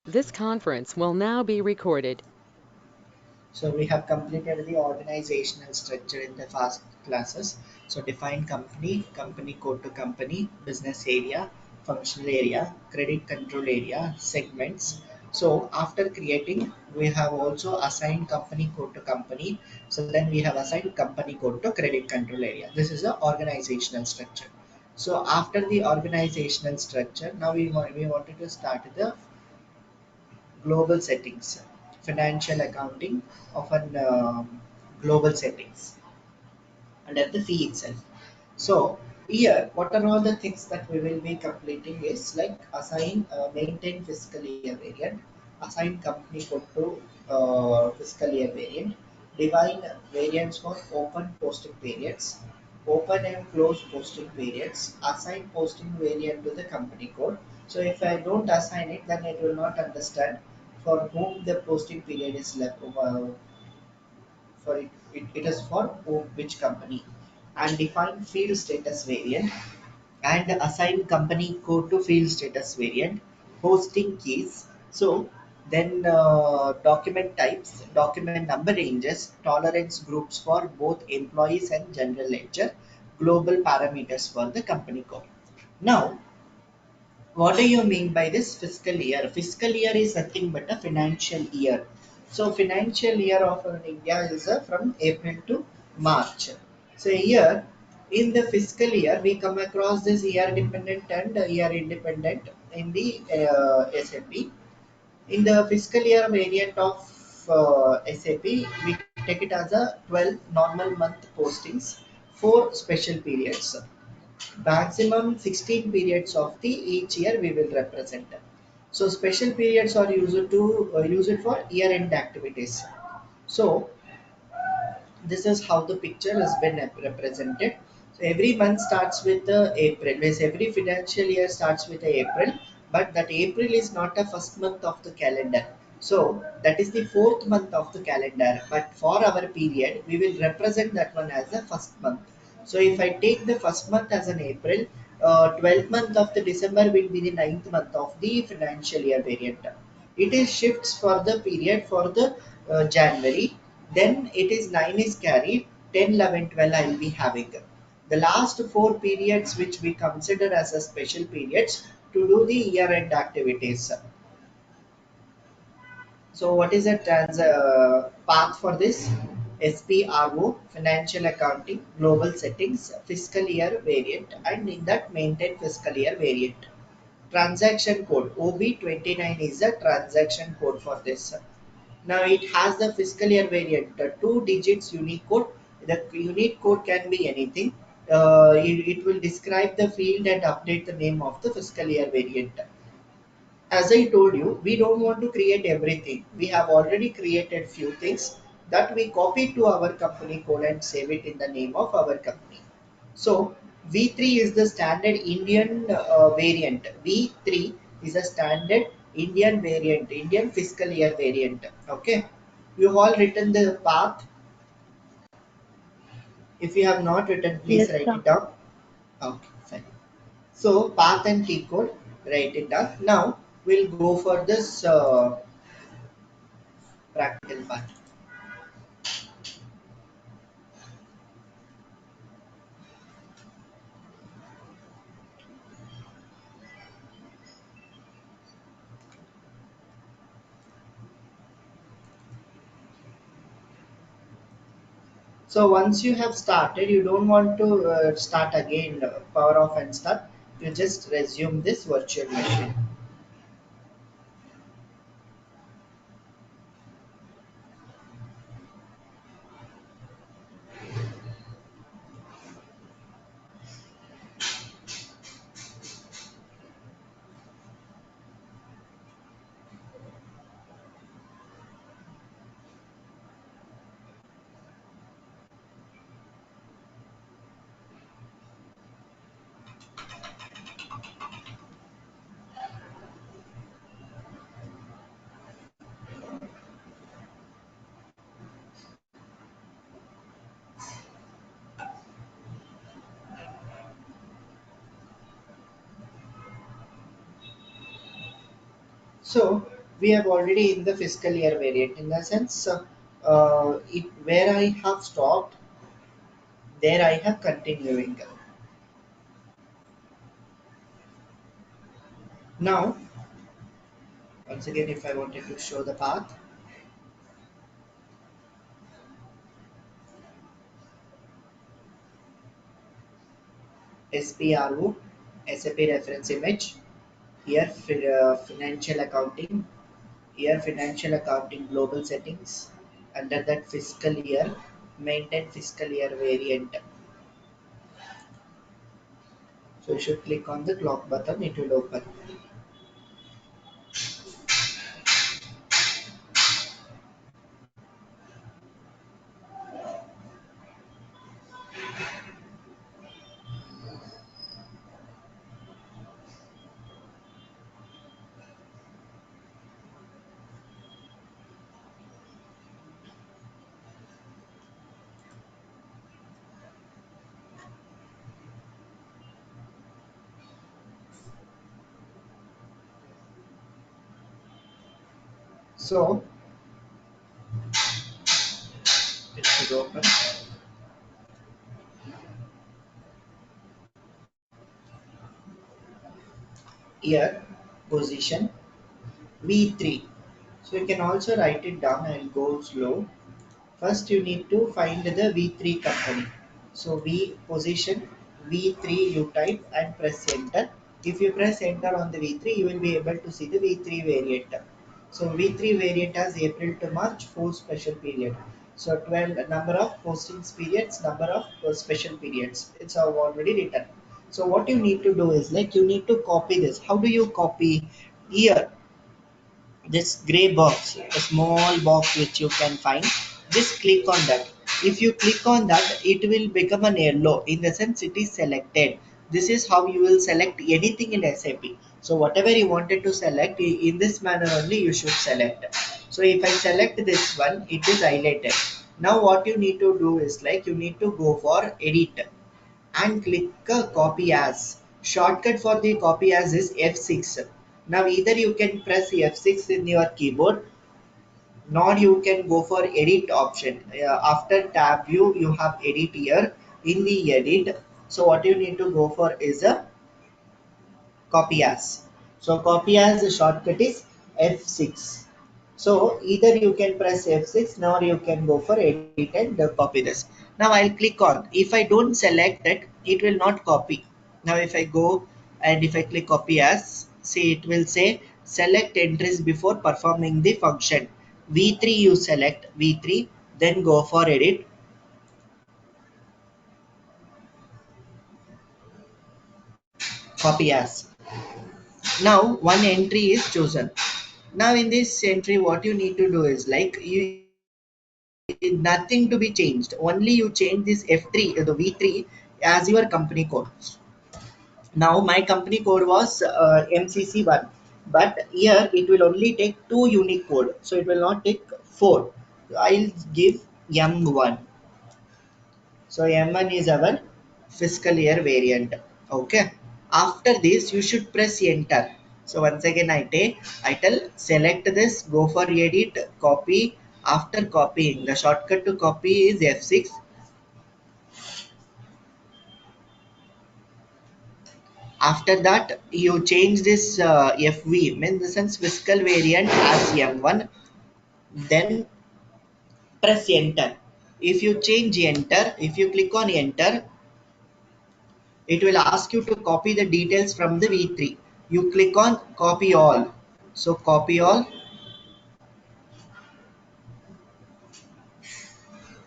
This conference will now be recorded. So we have completed the organizational structure in the past classes. So define company, company code to company, business area, functional area, credit control area, segments. So after creating, we have also assigned company code to company. So then we have assigned company code to credit control area. This is the organizational structure. So after the organizational structure, now we wanted to start the global settings, financial accounting of an global settings under the fee itself. So here, what are all the things that we will be completing is like assign, maintain fiscal year variant, assign company code to fiscal year variant, define variants for open posting periods, open and close posting periods, assign posting variant to the company code. So if I don't assign it, then it will not understand for whom the posting period is left. For it is for which company, and define field status variant and assign company code to field status variant, hosting keys. So then document types, document number ranges, tolerance groups for both employees and general ledger, global parameters for the company code. Now, what do you mean by this fiscal year? Fiscal year is nothing but a financial year. So financial year of India is from April to March. So here in the fiscal year we come across this year dependent and year independent in the SAP. In the fiscal year variant of SAP, we take it as a 12 normal month postings, 4 special periods. Maximum 16 periods of the each year we will represent. So special periods are used for year end activities. So this is how the picture has been represented. So every month starts with April. Means every financial year starts with April, but that April is not a first month of the calendar. So that is the fourth month of the calendar. But for our period, we will represent that one as the first month. So if I take the first month as an April, 12th month of the December will be the ninth month of the financial year variant. It is shifts for the period for the January, then it is 9 is carried, 10, 11, 12 I will be having. The last 4 periods which we consider as a special periods to do the year end activities. So what is the path for this? SPRO, Financial Accounting, Global Settings, Fiscal Year Variant, and in that maintain Fiscal Year Variant. Transaction code OB29 is the transaction code for this. Now it has the fiscal year variant, the 2 digits unique code. The unique code can be anything. It will describe the field and update the name of the fiscal year variant. As I told you, we don't want to create everything. We have already created few things that we copy to our company code and save it in the name of our company. So V3 is the standard Indian variant. V3 is a standard Indian variant, Indian fiscal year variant. Okay, you all written the path. If you have not written, please Yes, write sir. it down. Okay, fine. So path and T code, write it down. Now we'll go for this practical part. So once you have started, you don't want to start again, power off and start. You just resume this virtual machine. So We have already in the fiscal year variant, in the sense where I have stopped, there I have continuing. Now, once again, if I wanted to show the path, SPRO, SAP reference image, here financial accounting, here financial accounting global settings, under that fiscal year, maintain fiscal year variant. So you should click on the clock button, it will open. So it should open. Here, position V3. So you can also write it down and go slow. First, you need to find the V3 company. So V position V3 you type and press enter. If you press enter on the V3, you will be able to see the V3 variant. So V3 variant has April to March, 4 special period. So 12 number of postings periods, number of special periods. It's all already written. So what you need to do is like you need to copy this. How do you copy? Here this gray box, a small box which you can find, just click on that. If you click on that, it will become an yellow, in the sense it is selected. This is how you will select anything in SAP. So whatever you wanted to select, in this manner only you should select. So if I select this one, it is highlighted. Now what you need to do is like you need to go for edit and click copy as. Shortcut for the copy as is F6. Now either you can press F6 in your keyboard, nor you can go for edit option. After tab view, you have edit here. In the edit, so what you need to go for is a copy as. So copy as the shortcut is F6. So either you can press F6, nor you can go for edit and copy this. Now I'll click on. If I don't select it, it will not copy. Now if I go and if I click copy as, see it will say select entries before performing the function. V3 you select V3, then go for edit. Copy as. Now one entry is chosen. Now in this entry, what you need to do is like you nothing to be changed. Only you change this F3, the V3 as your company code. Now my company code was MCC1, but here it will only take two unique code, so it will not take four. I'll give M1. So M1 is our fiscal year variant. Okay. After this, you should press enter. So once again, I tell select this, go for edit, copy. After copying, the shortcut to copy is F6. After that, you change this FV, means the sense fiscal variant as M1. Then press enter. If you change enter, if you click on enter, it will ask you to copy the details from the V3. You click on copy all. So copy all.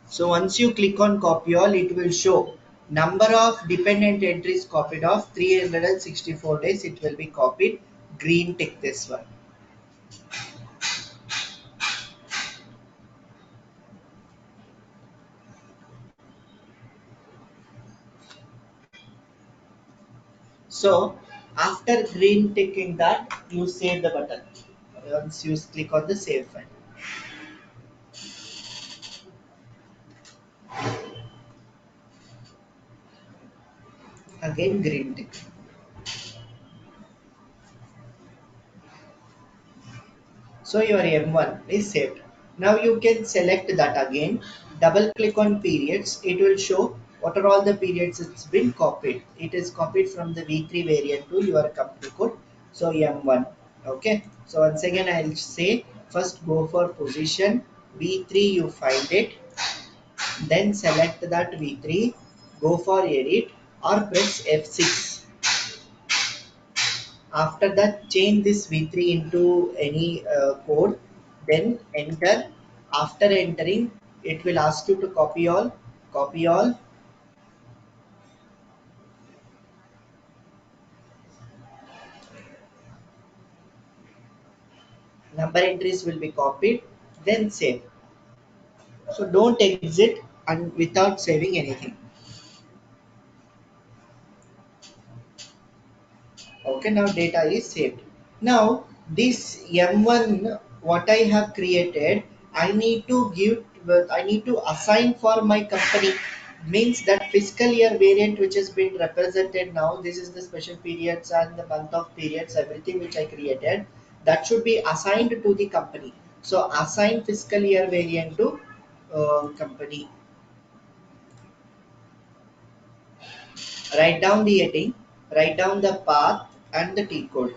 So once you click on copy all, it will show number of dependent entries copied of 364 days. It will be copied. Green tick this one. So after green ticking that, you save the button. Once you click on the save file, again green tick. So your M1 is saved. Now you can select that again, double click on periods, it will show what are all the periods it's been copied. It is copied from the V3 variant to your company code, so M1. Okay, so once again I'll say, first go for position, V3 you find it, then select that V3, go for edit or press F6. After that, change this V3 into any code, then enter. After entering, it will ask you to copy all, number entries will be copied, then save. So don't exit and without saving anything. Okay, now data is saved. Now this M1 what I have created, I need to give, I need to assign for my company, means that fiscal year variant which has been represented now, this is the special periods and the month of periods, everything which I created, that should be assigned to the company. So assign fiscal year variant to company. Write down the heading, write down the path and the T code.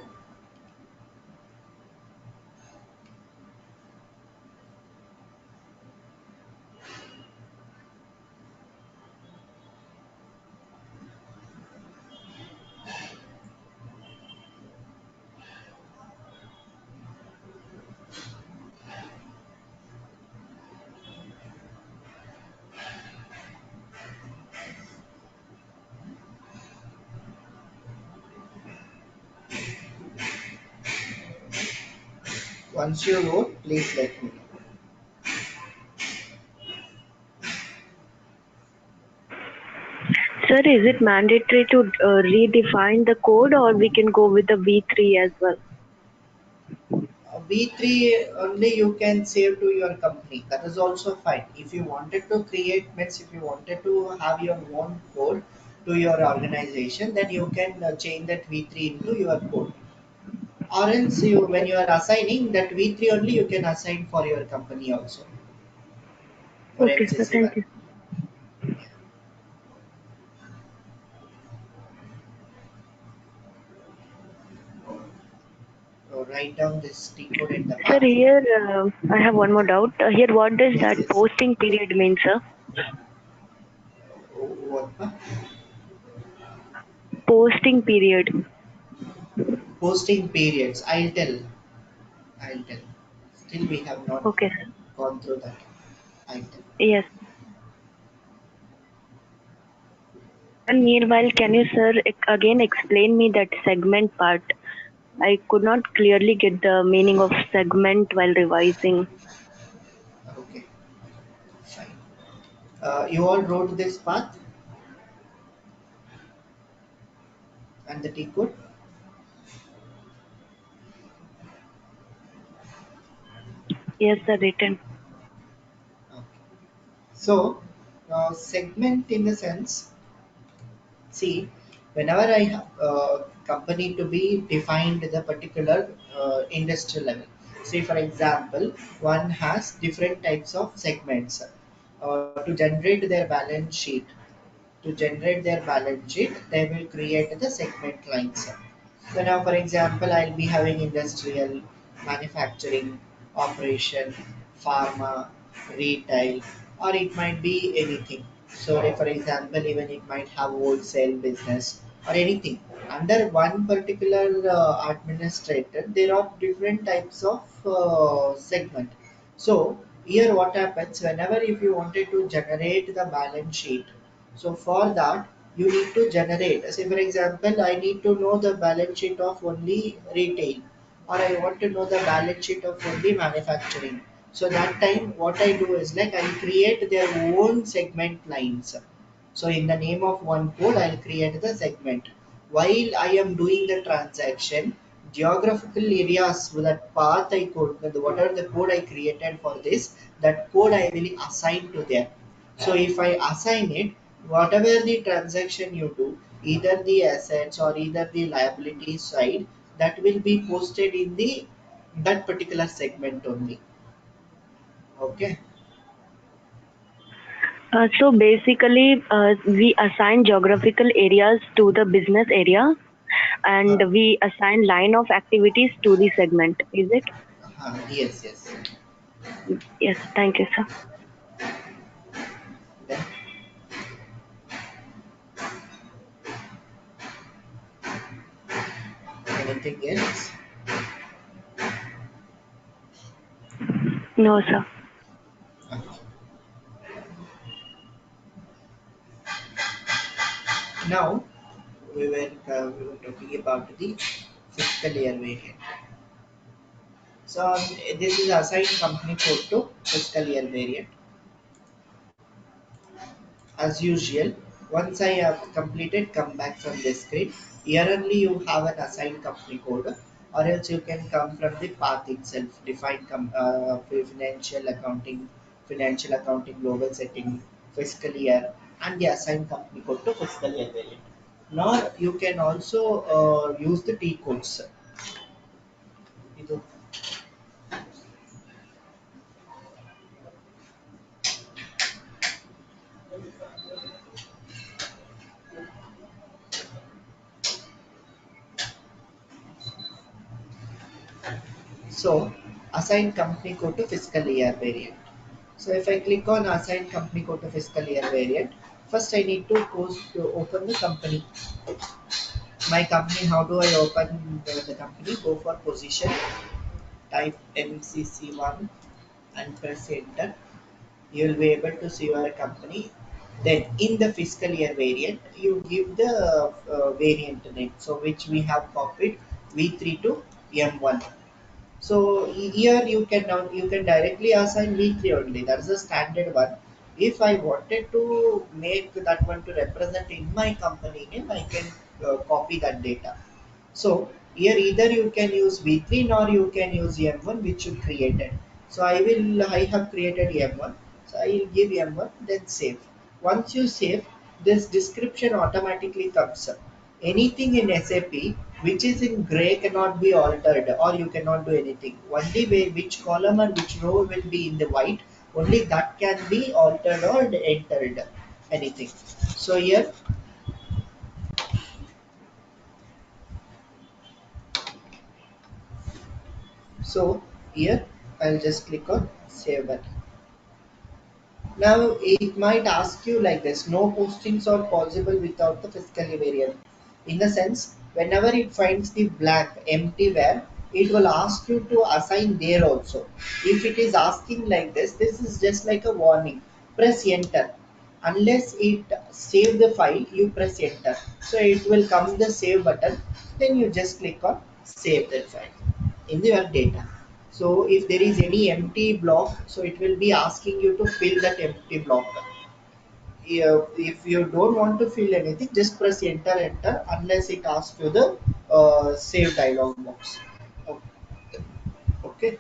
Once you vote, please let me know. Sir, is it mandatory to redefine the code or we can go with the V3 as well? V3 only you can save to your company. That is also fine. If you wanted to create, means if you wanted to have your own code to your organization, then you can change that V3 into your code. Or else you, when you are assigning that V3 only, you can assign for your company also, for Okay, sir, MCC1. thank you. So write down this T code and the Sir, path. here I have one more doubt. Here, what does Yes, that yes. posting period mean, sir? What path? Posting period. Posting periods. I'll tell. I'll tell. Still we have not Okay, sir. gone through that. I'll tell. Yes. And meanwhile, can you, sir, again explain me that segment part? I could not clearly get the meaning of segment while revising. Okay, fine. You all wrote this path and the T code. Yes, sir, written. Okay. So, segment in the sense, see, whenever I have company to be defined the particular industrial level. Say, for example, one has different types of segments to generate their balance sheet. To generate their balance sheet, they will create the segment lines. So now, for example, I'll be having industrial, manufacturing, operation, pharma, retail, or it might be anything. So, like for example, even it might have wholesale business or anything. Under one particular administrator, there are different types of segment. So here, what happens whenever if you wanted to generate the balance sheet, so for that, you need to generate. Say for example, I need to know the balance sheet of only retail, or I want to know the balance sheet of only manufacturing. So that time, what I do is like I create their own segment lines. So in the name of one code, I'll create the segment. While I am doing the transaction, geographical areas, that path I code, whatever the code I created for this, that code I will assign to them. So if I assign it, whatever the transaction you do, either the assets or either the liability side, that will be posted in the that particular segment only. Okay. So basically, we assign geographical areas to the business area, and uh, we assign line of activities to the segment. Is it? yes, yes. Yes. Thank you, sir. Then anything else? No, sir. Now we were talking about the fiscal year variant. So this is assigned company code to fiscal year variant. As usual, once I have completed, come back from this screen. Here only you have an assigned company code, or else you can come from the path itself. Define financial accounting, global setting, fiscal year, and the assigned company code to fiscal year variant. Nor you can also use the T codes. ಇದು So assign company code to fiscal year variant. So if I click on assign company code to fiscal year variant, first I need to open the company. My company, how do I open the company? Go for position, type MCC1 and press enter. You will be able to see your company. Then in the fiscal year variant, you give the variant name. So which we have copied V3 to M1. So here you can directly assign weekly only. That is a standard one. If I wanted to make that one to represent in my company name, I can copy that data. So here either you can use V3 nor you can use M1 which you created. So I have created M1. So I will give M1 then save. Once you save, this description automatically comes up. Anything in SAP which is in gray cannot be altered or you cannot do anything. Only way which column and which row will be in the white, only that can be altered or entered anything. So here so here I'll just click on save button. Now it might ask you like this, no postings are possible without the fiscally variant. In the sense, whenever it finds the blank empty where, it will ask you to assign there also. If it is asking like this is just like a warning. Press enter. Unless it save the file, you press enter. So it will come the save button. Then you just click on save that file in your data. So if there is any empty block, so it will be asking you to fill that empty block. If you don't want to fill anything, just press enter unless it asks you the save dialog box. O- Okay,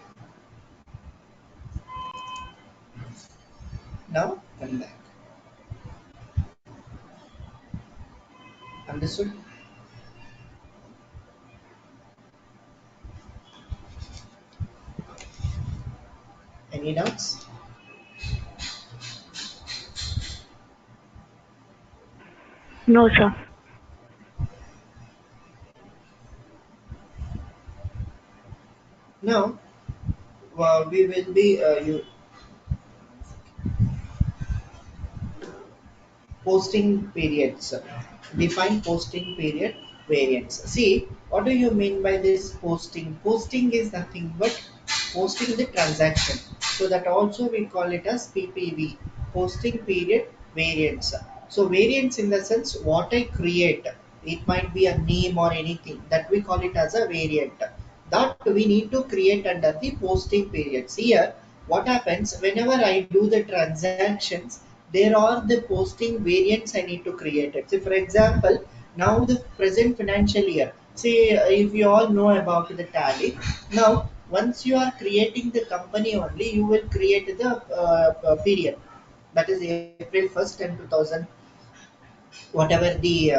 now come back. Understood? Any doubts? No, sir. Now we will be you posting periods. Define posting period variants. See, what do you mean by this posting? Posting is nothing but posting the transaction. So that also we call it as PPV, posting period variants. So variants in the sense what I create, it might be a name or anything that we call it as a variant. That we need to create under the posting periods. Here, what happens whenever I do the transactions, there are the posting variants I need to create it. So for example, now the present financial year, say if you all know about the tally, now once you are creating the company only, you will create the period. That is April 1st and 2000, whatever the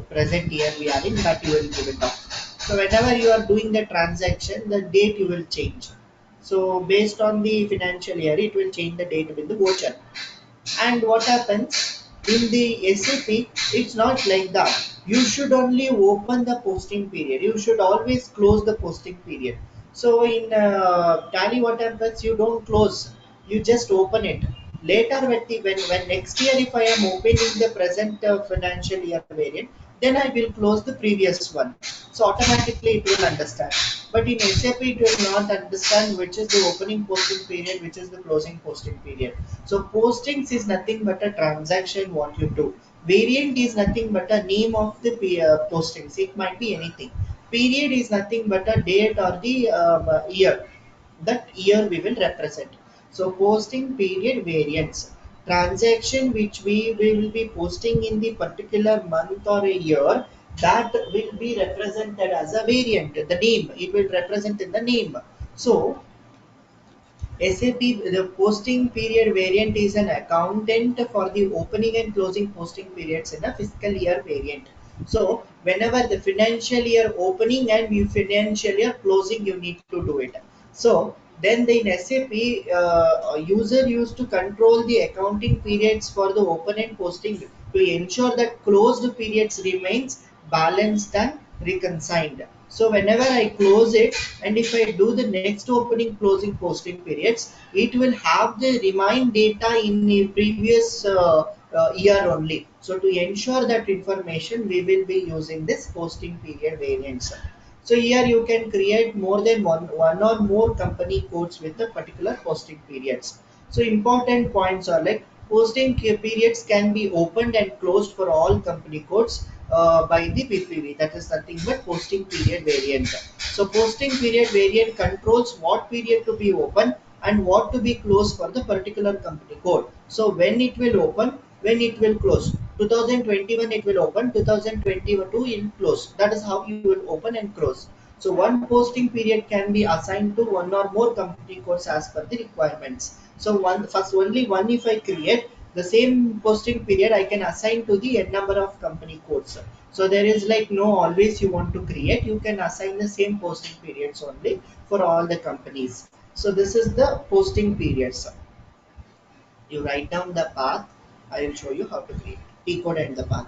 present year we are in, that you will give it off. So whenever you are doing the transaction, the date you will change. So based on the financial year, it will change the date with the voucher. And what happens in the SAP, it's not like that. You should only open the posting period. You should always close the posting period. So in Tally, what happens? You don't close. You just open it. Later, when next year, if I am opening the present financial year variant, then I will close the previous one. So automatically it will understand. But in SAP, it will not understand which is the opening posting period, which is the closing posting period. So postings is nothing but a transaction what you do. Variant is nothing but a name of the postings. It might be anything. Period is nothing but a date or the year. That year we will represent. So posting period variants. Transaction which we will be posting in the particular month or a year, that will be represented as a variant. The name, it will represent in the name. So SAP, the posting period variant is an accountant for the opening and closing posting periods in a fiscal year variant. So whenever the financial year opening and the financial year closing, you need to do it. So then in SAP, a user used to control the accounting periods for the open and posting to ensure that closed periods remains balanced and reconciled. So whenever I close it, and if I do the next opening closing posting periods, it will have the remind data in the previous year only. So to ensure that information, we will be using this posting period variants. So here you can create more than one or more company codes with the particular posting periods. So important points are like posting periods can be opened and closed for all company codes by the PPV. That is nothing but posting period variant. So posting period variant controls what period to be open and what to be closed for the particular company code. So when it will open, when it will close. 2021 it will open, 2022 it will close. That is how you will open and close. So one posting period can be assigned to one or more company codes as per the requirements. So one first only one if I create the same posting period, I can assign to the n number of company codes. So there is like no always you want to create, you can assign the same posting periods only for all the companies. So this is the posting periods. You write down the path. I will show you how to create T code and the path.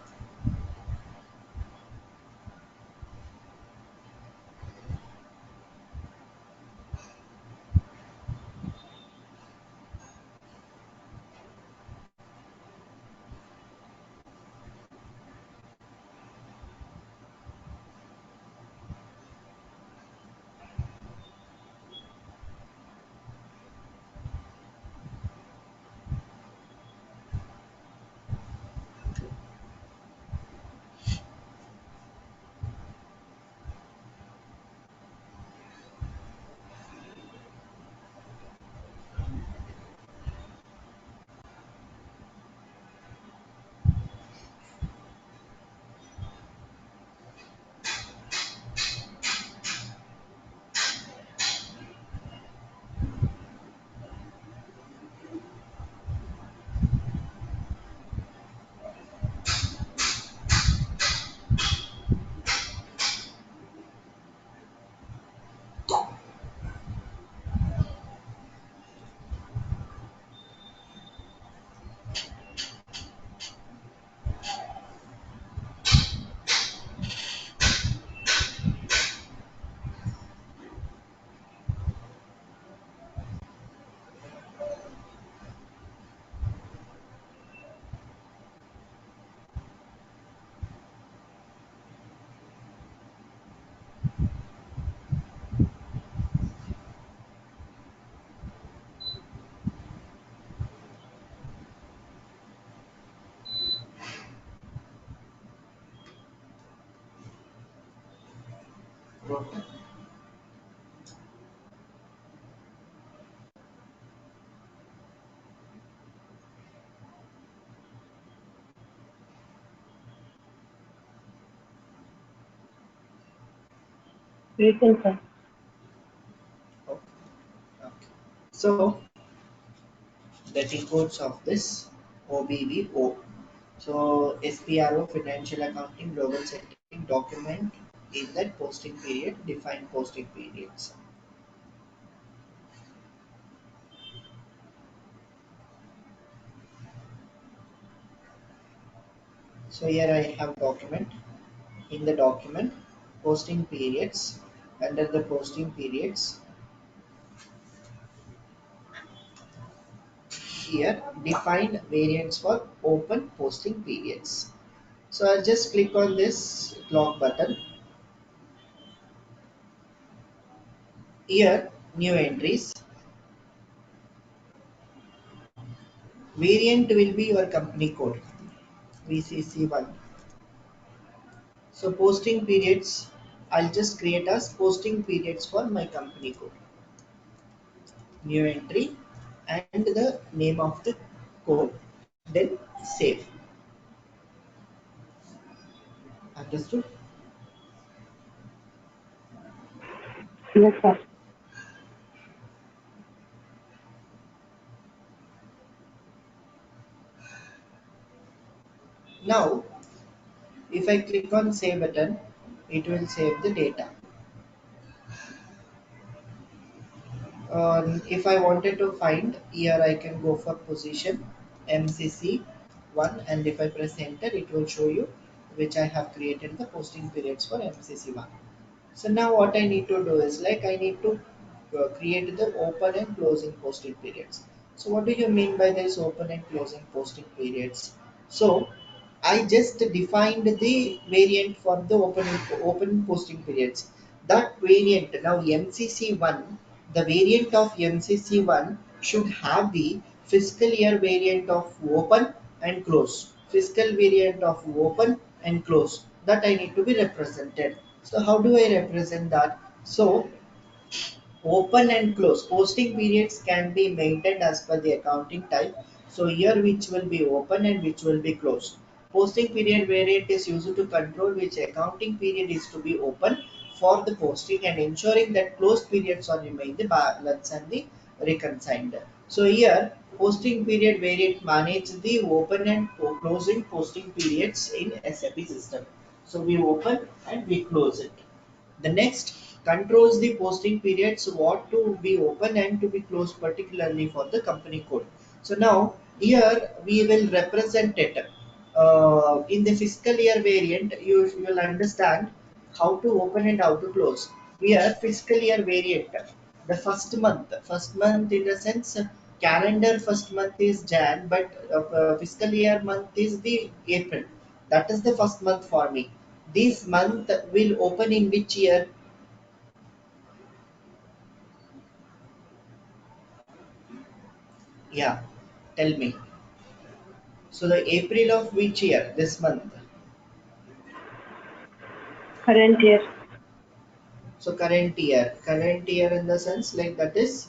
Written, sir. Okay. Okay. So the T codes of this OBVO. So SPRO, financial accounting, global setting, document, in that posting period, define posting periods. So here I have document. In the document, posting periods, under the posting periods, here define variants for open posting periods. So I'll just click on this clock button. Here, new entries. Variant will be your company code, VCC1. So posting periods, I'll just create as posting periods for my company code. New entry and the name of the code. Then save. Understood? Yes, sir. Now, if I click on save button, it will save the data. If I wanted to find, here I can go for position MCC1, and if I press enter, it will show you which I have created the posting periods for MCC1. So now what I need to do is like I need to create the open and closing posting periods. So what do you mean by this open and closing posting periods? So I just defined the variant for the open posting periods. That variant now MCC1, the variant of MCC1 should have the fiscal year variant of open and close. Fiscal variant of open and close, that I need to be represented. So how do I represent that? So open and close posting periods can be maintained as per the accounting type. So here which will be open and which will be closed. Posting period variant is used to control which accounting period is to be open for the posting and ensuring that closed periods are remain the balance and the reconciled. So here posting period variant manage the open and closing posting periods in SAP system. So we open and we close it. The next controls the posting periods, what to be open and to be closed, particularly for the company code. So now here we will represent it in the fiscal year variant. You will understand how to open and how to close. Here fiscal year variant, the first month in the sense calendar first month is Jan, but fiscal year month is the April. That is the first month for me. This month will open in which year? Yeah, tell me. So the April of which year? This month. Current year. So current year. Current year in the sense like that is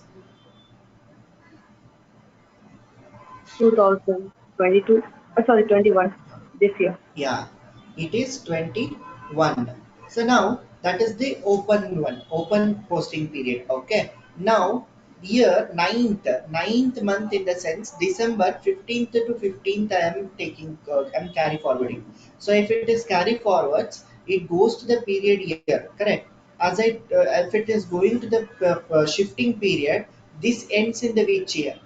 2022. Sorry, 21. This year. yeah. It is 21. So now that is the open one, open posting period. Okay. Now year ninth month in the sense December 15th to 15th I am taking I'm carry forwarding. So if it is carry forwards, it goes to the period year, correct? As I if it is going to the shifting period, this ends in the which year?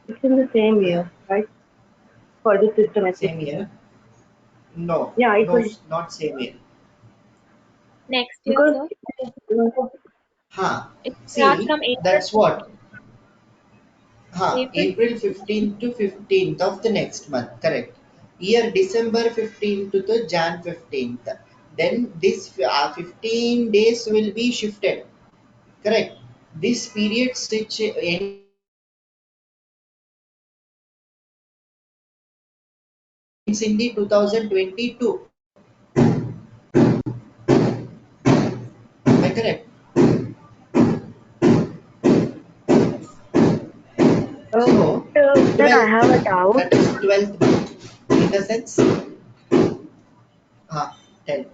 It's in the same Yeah, year, right? For the systematic. same year. No, Yeah, it no, will not same year. Next year, because sir. Huh. It starts See, from April that's what. Huh. April April 15th to 15th of the next month. Correct. Year December 15th to the Jan 15th. Then this 15 days will be shifted. Correct. This period which ends in the 2022. Am I correct? So sir, I 12th have a month. doubt. That is 12th month. In the sense, tell.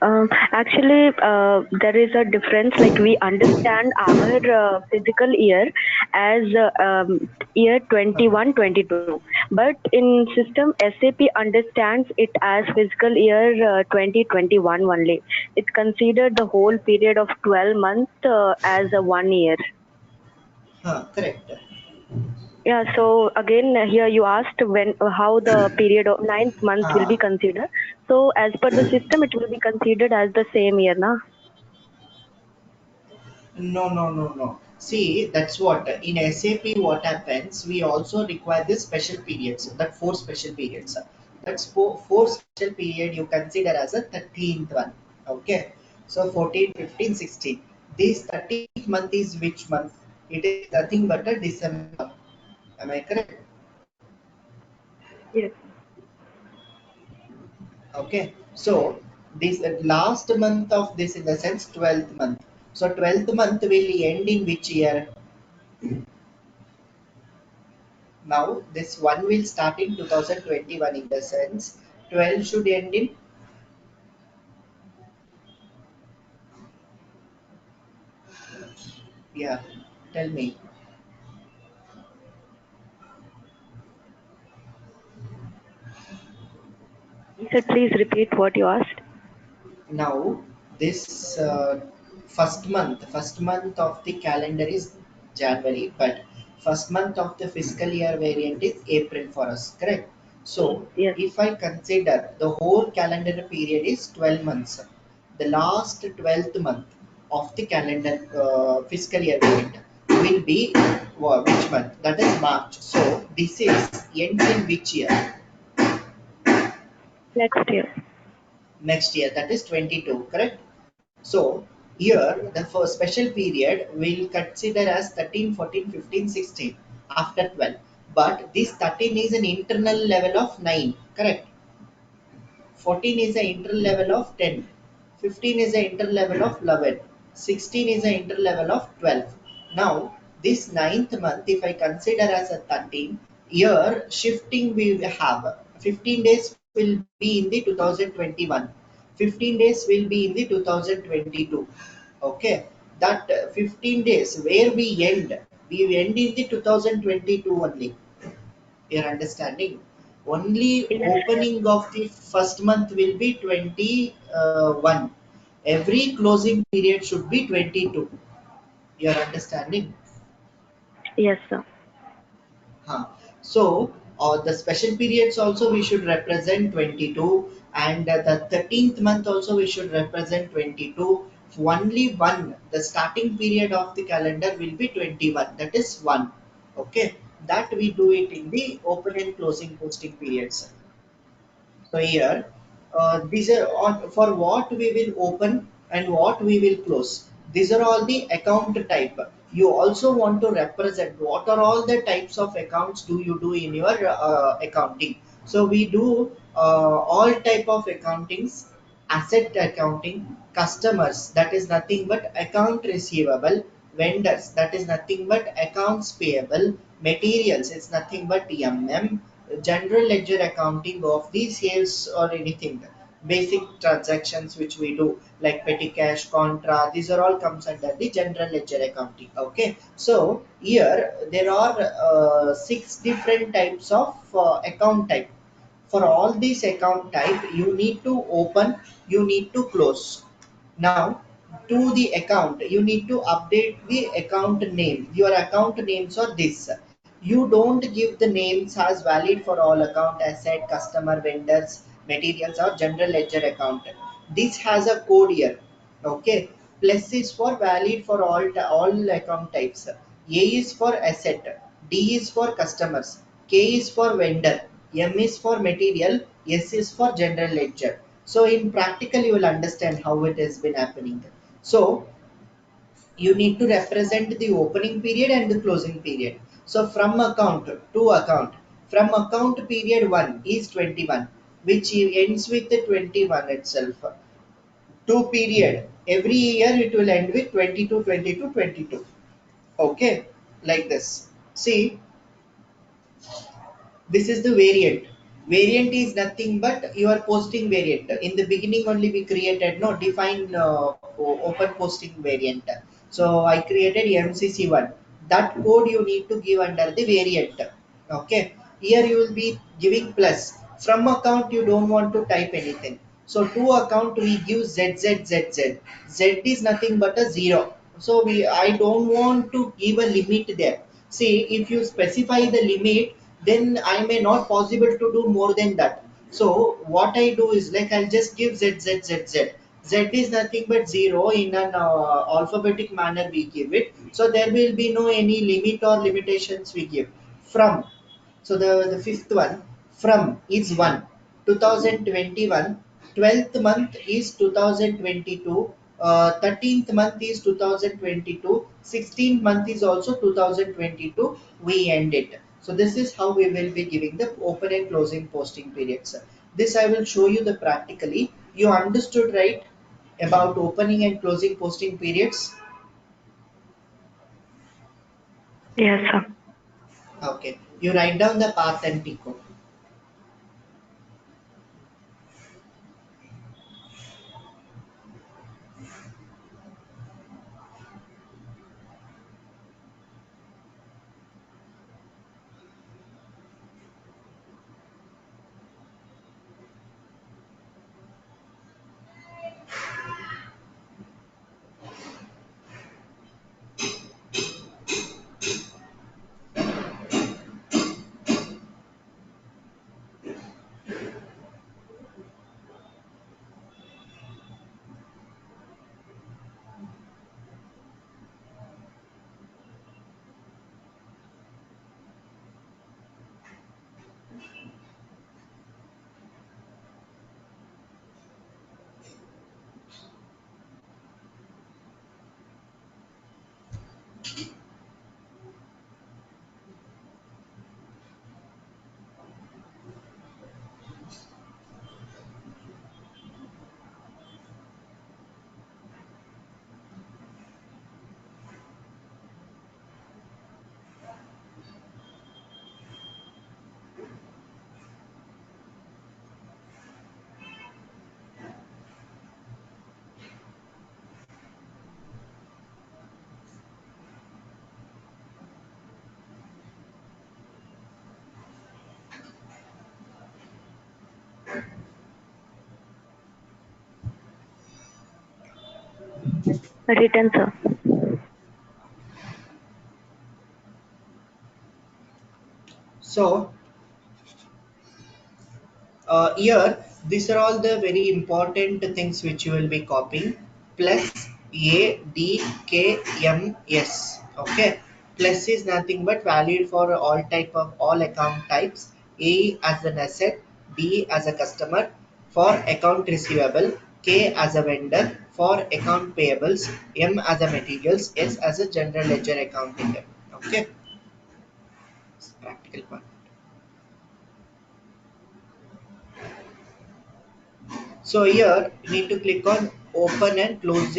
Actually, there is a difference. Like we understand our physical year as year 21, 22, but in system SAP understands it as fiscal year 2021 only. It's considered the whole period of 12 months as a 1 year. Correct. Yeah. So again, here you asked when how the period of ninth month will be considered. So as per the system, it will be considered as the same year, na? No, no, no, no. See, that's what in SAP what happens. We also require this special periods. That four special periods. That's four special period you consider as a 13th one. Okay. So 14, 15, 16. This 13th month is which month? It is nothing but a December. Am I correct? Yes. Okay. So this last month of this in the sense 12th month. So 12th month will end in which year? Now this one will start in 2021 in the sense 12 should end in yeah. Tell me. Sir, please repeat what you asked. Now this first month of the calendar is January, but first month of the fiscal year variant is April for us, correct? So Yes. if I consider the whole calendar period is 12 months, the last 12th month of the calendar fiscal year variant will be which month? That is March. So this is ends in which year? Next year. Next year, that is 22, correct? So here the first special period will consider as 13, 14, 15, 16 after 12, but this 13 is an internal level of 9, correct? 14 is the internal level of 10, 15 is the internal level of 11, 16 is the internal level of 12. Now this ninth month if I consider as a 13, year shifting we will have 15 days will be in the 2021, 15 days will be in the 2022. Okay, that 15 days where we end in the 2022 only. Your understanding, only Yes, sir. opening of the first month will be 21, every closing period should be 22. Your understanding. Yes, sir. Huh. So the special periods also we should represent 22, and the 13th month also we should represent 22. Only one, the starting period of the calendar will be 21. That is one. Okay, that we do it in the open and closing posting periods. So here, these are on for what we will open and what we will close. These are all the account type. You also want to represent what are all the types of accounts do you do in your accounting. So we do all type of accountings, asset accounting, customers that is nothing but account receivable, vendors that is nothing but accounts payable, materials it's nothing but MM, general ledger accounting of the sales or anything, basic transactions which we do like petty cash, contra, these are all comes under the general ledger accounting. Okay, so here there are six different types of account type. For all these account type you need to open, you need to close. Now to the account you need to update the account name. Your account names are this. You don't give the names as valid for all account, asset, customer, vendors, materials or general ledger account. This has a code here. Okay, plus is for valid for all account types. A is for asset, D is for customers, K is for vendor, M is for material, S is for general ledger. So in practical you will understand how it has been happening. So you need to represent the opening period and the closing period. So from account to account, from account period 1 is 21, which ends with the 21 itself. To period, every year it will end with 22, 22, 22. Okay, like this. See, this is the variant. Variant is nothing but your posting variant. In the beginning only we created no define open posting variant. So I created MCC1. That code you need to give under the variant. Okay. Here you will be giving plus. From account you don't want to type anything. So to account we give ZZZZ. Z is nothing but a zero. So I don't want to give a limit there. See, if you specify the limit, then I may not possible to do more than that. So what I do is like I'll just give ZZZZ. Z is nothing but zero in an alphabetic manner we give it. So there will be no any limit or limitations we give. From, so the fifth one, from is 1. 2021, 12th month is 2022, 13th month is 2022, 16th month is also 2022, we end it. So this is how we will be giving the open and closing posting periods. This I will show you the practically. You understood right about opening and closing posting periods? Yes, sir. Okay. You write down the path and Tico. Written, sir. So here these are all the very important things which you will be copying. Plus a d k m s. Okay, plus is nothing but valid for all type of all account types. A as an asset, D as a customer for account receivable, K as a vendor for account payables, M as a materials, S as a general ledger accounting. Okay, practical part. So here you need to click on open and close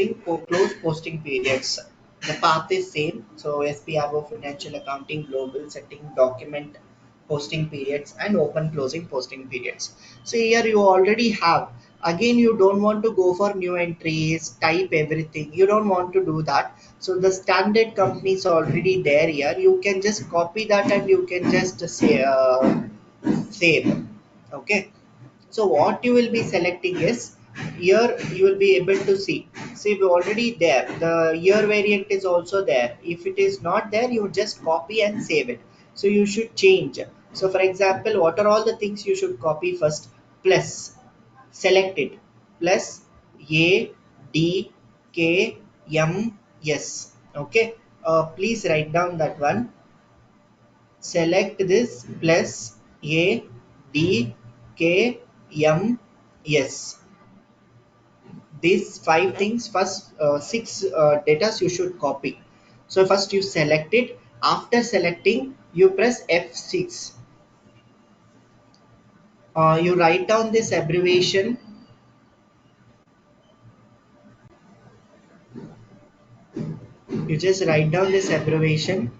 posting periods. The path is same. So SPRO financial accounting global setting document posting periods and open closing posting periods. So here you already have. Again, you don't want to go for new entries, type everything. You don't want to do that. So the standard company is already there here. You can just copy that and you can just say save. Okay, so what you will be selecting is here you will be able to see we already there. The year variant is also there. If it is not there, you just copy and save it. So you should change. So for example, what are all the things you should copy first? Plus, select it. Plus A D K M S. Okay. Please write down that one. Select this plus A D K M S. These five things first, six data you should copy. So first you select it. After selecting, you press F6. You write down this abbreviation. You just write down this abbreviation.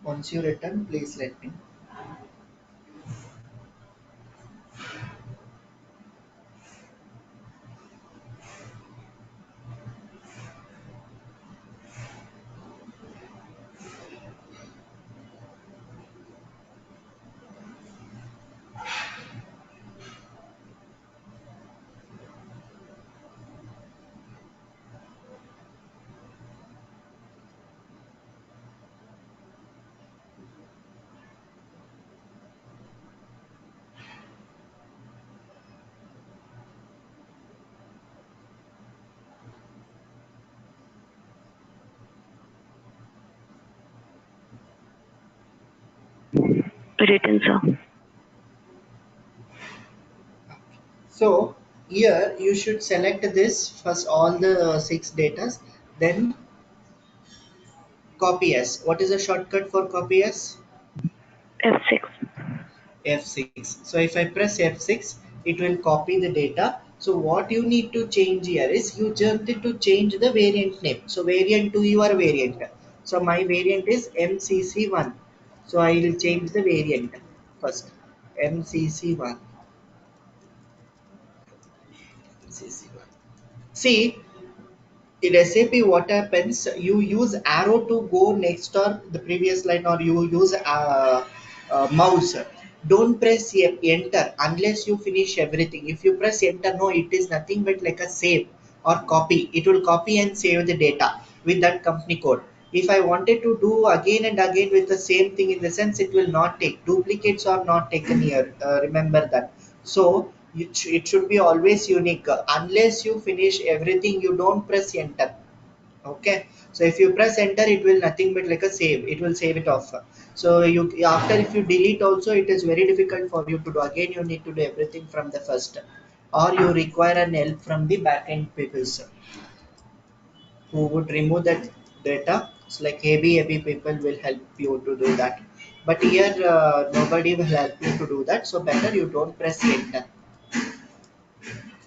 Once you return, please let me know. Written, sir. So here you should select this first all the six datas, then copy as. What is the shortcut for copy as? F6. F6. So if I press F6, it will copy the data. So what you need to change here is you just need to change the variant name. So variant to your variant. So my variant is MCC1. So I will change the variant first. MCC1. MCC1. See, in SAP, what happens? You use arrow to go next or the previous line, or you use mouse. Don't press enter unless you finish everything. If you press enter, no, it is nothing but like a save or copy. It will copy and save the data with that company code. If I wanted to do again and again with the same thing, in the sense it will not take, duplicates are not taken here. Remember that. So it should be always unique. Unless you finish everything, you don't press enter. Okay, so if you press enter, it will nothing but like a save. It will save it off. So you after if you delete also, it is very difficult for you to do. Again, you need to do everything from the first, or you require an help from the backend people who would remove that data. It's like heavy people will help you to do that. But here nobody will help you to do that. So better you don't press enter.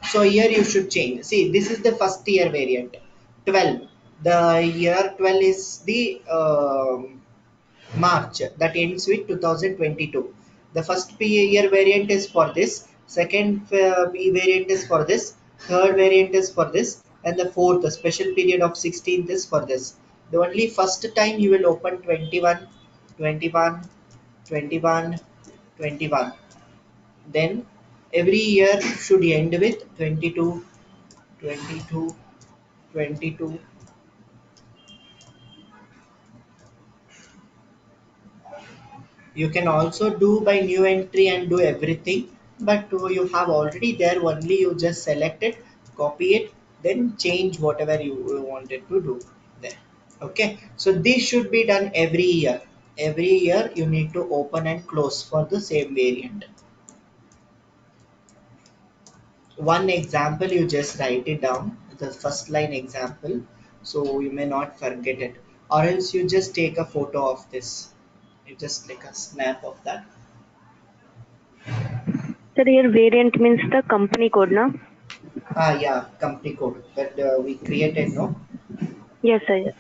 So here you should change. See, this is the first year variant. 12. The year 12 is the March that ends with 2022. The first year variant is for this. Second variant is for this. Third variant is for this. And the fourth, the special period of 16th is for this. The only first time you will open 21, 21, 21, 21. Then every year should end with 22, 22, 22. You can also do by new entry and do everything, but you have already there, only you just select it, copy it, then change whatever you wanted to do there. Okay, so this should be done every year. Every year you need to open and close for the same variant. One example, you just write it down, the first line example, so you may not forget it, or else you just take a photo of this. You just take a snap of that. Sir, here variant means the company code, na? Yeah, company code that we created, no? Yes, sir. Yes.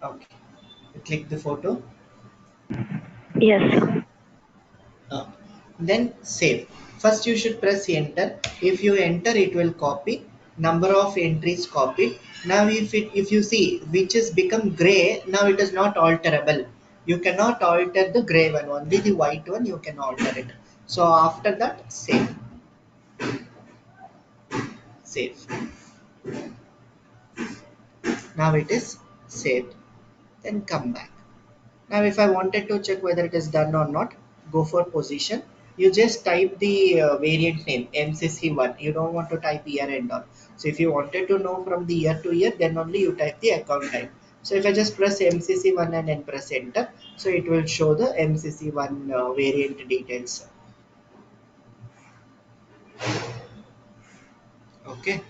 Okay, you click the photo. Yes, sir. uh, then save. First you should press enter. If you enter, it will copy number of entries copied. Now if you see which has become gray, now it is not alterable. You cannot alter the gray one, only the white one you can alter it. So after that, save. Now it is saved, then come back. Now, if I wanted to check whether it is done or not, go for position. You just type the variant name MCC1. You don't want to type year and all. So, if you wanted to know from the year to year, then only you type the account type. So, if I just press MCC1 and then press enter, so it will show the MCC1 variant details. Okay.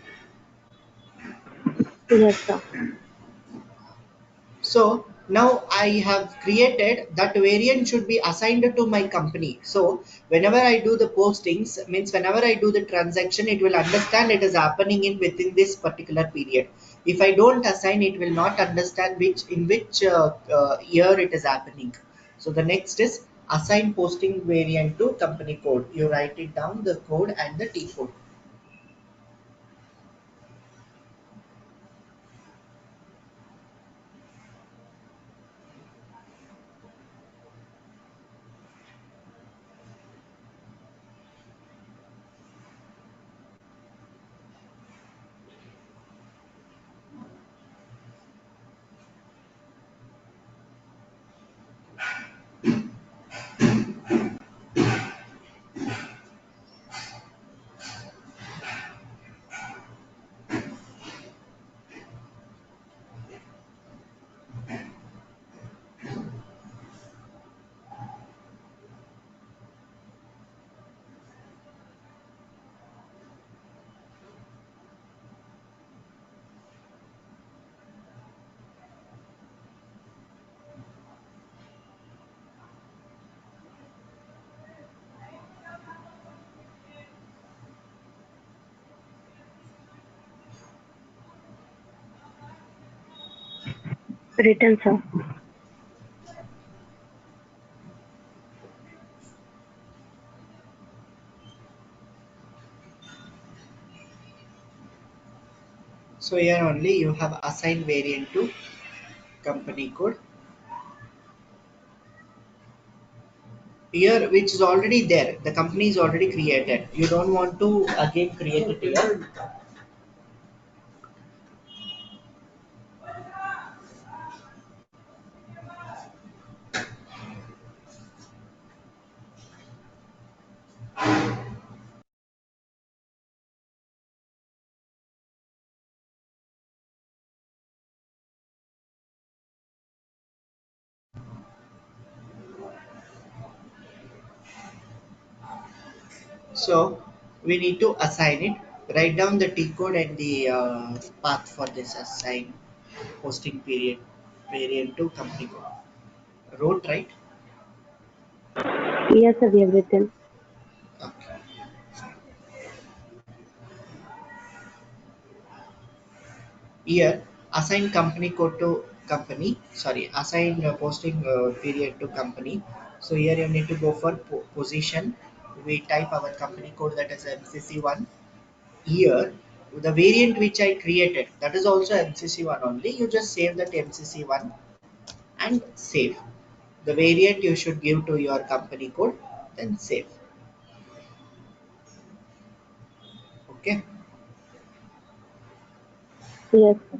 Yes, sir. So now I have created that variant should be assigned to my company. So whenever I do the postings, means whenever I do the transaction, it will understand it is happening in within this particular period. If I don't assign, it will not understand which year it is happening. So the next is assign posting variant to company code. You write it down, the code and the T code. Written, sir. So here only you have assigned variant to company code. Here which is already there, the company is already created, you don't want to again create it here. So we need to assign it. Write down the T code and the path for this assign posting period variant to company code. Wrote right? Yes, sir, we have written. Okay. Here assign company code to company, sorry, assign posting period to company. So here you need to go for position. We type our company code, that is MCC1. Here the variant which I created, that is also MCC1 only. You just save that MCC1 and save. The variant you should give to your company code, then save. Okay. Yes, sir.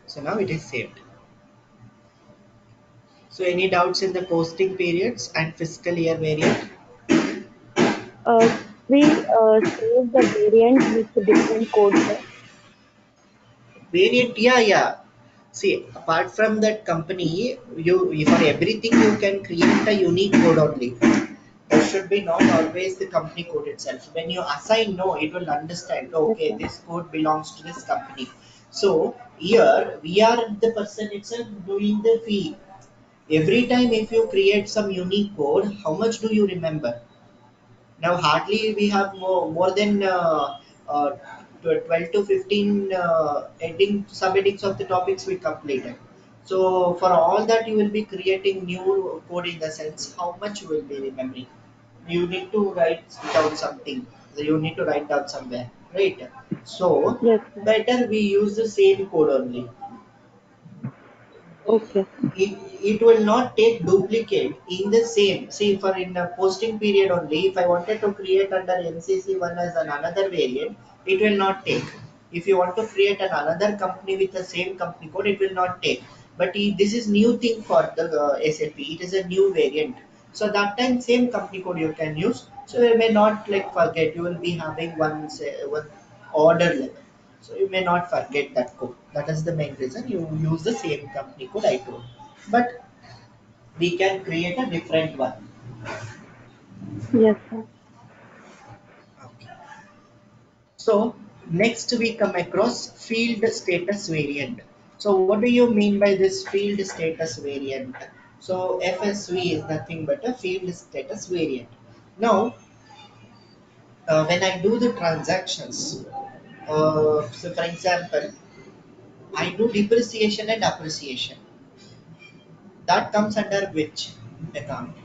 So now it is saved. So any doubts in the posting periods and fiscal year variant? We save the variant with different codes, sir. Variant, yeah, yeah. See, apart from that company, you for everything you can create a unique code only. There should be not always the company code itself. When you assign no, it will understand. Yes, Okay, sir. this code belongs to this company. So here we are the person itself doing the fee. Every time if you create some unique code, how much do you remember? Now hardly we have more than 12 to 15 heading subheadings of the topics we completed. So for all that you will be creating new code, in the sense how much you will be remembering. You need to write down something. So you need to write down somewhere, right? So Yes, sir. better we use the same code only. Okay. It will not take duplicate in the same. See, for in a posting period only, if I wanted to create under MCC1 as an another variant, it will not take. If you want to create an another company with the same company code, it will not take. But this is new thing for the SAP. It is a new variant. So that time same company code you can use. So you may not like forget. You will be having one order level. So you may not forget that code. That is the main reason you use the same company code I told. But we can create a different one. Yes, sir. Okay. So Next, we come across field status variant. So, what do you mean by this field status variant? So, FSV is nothing but a field status variant. Now, when I do the transactions, so for example, I do depreciation and appreciation. That comes under which account?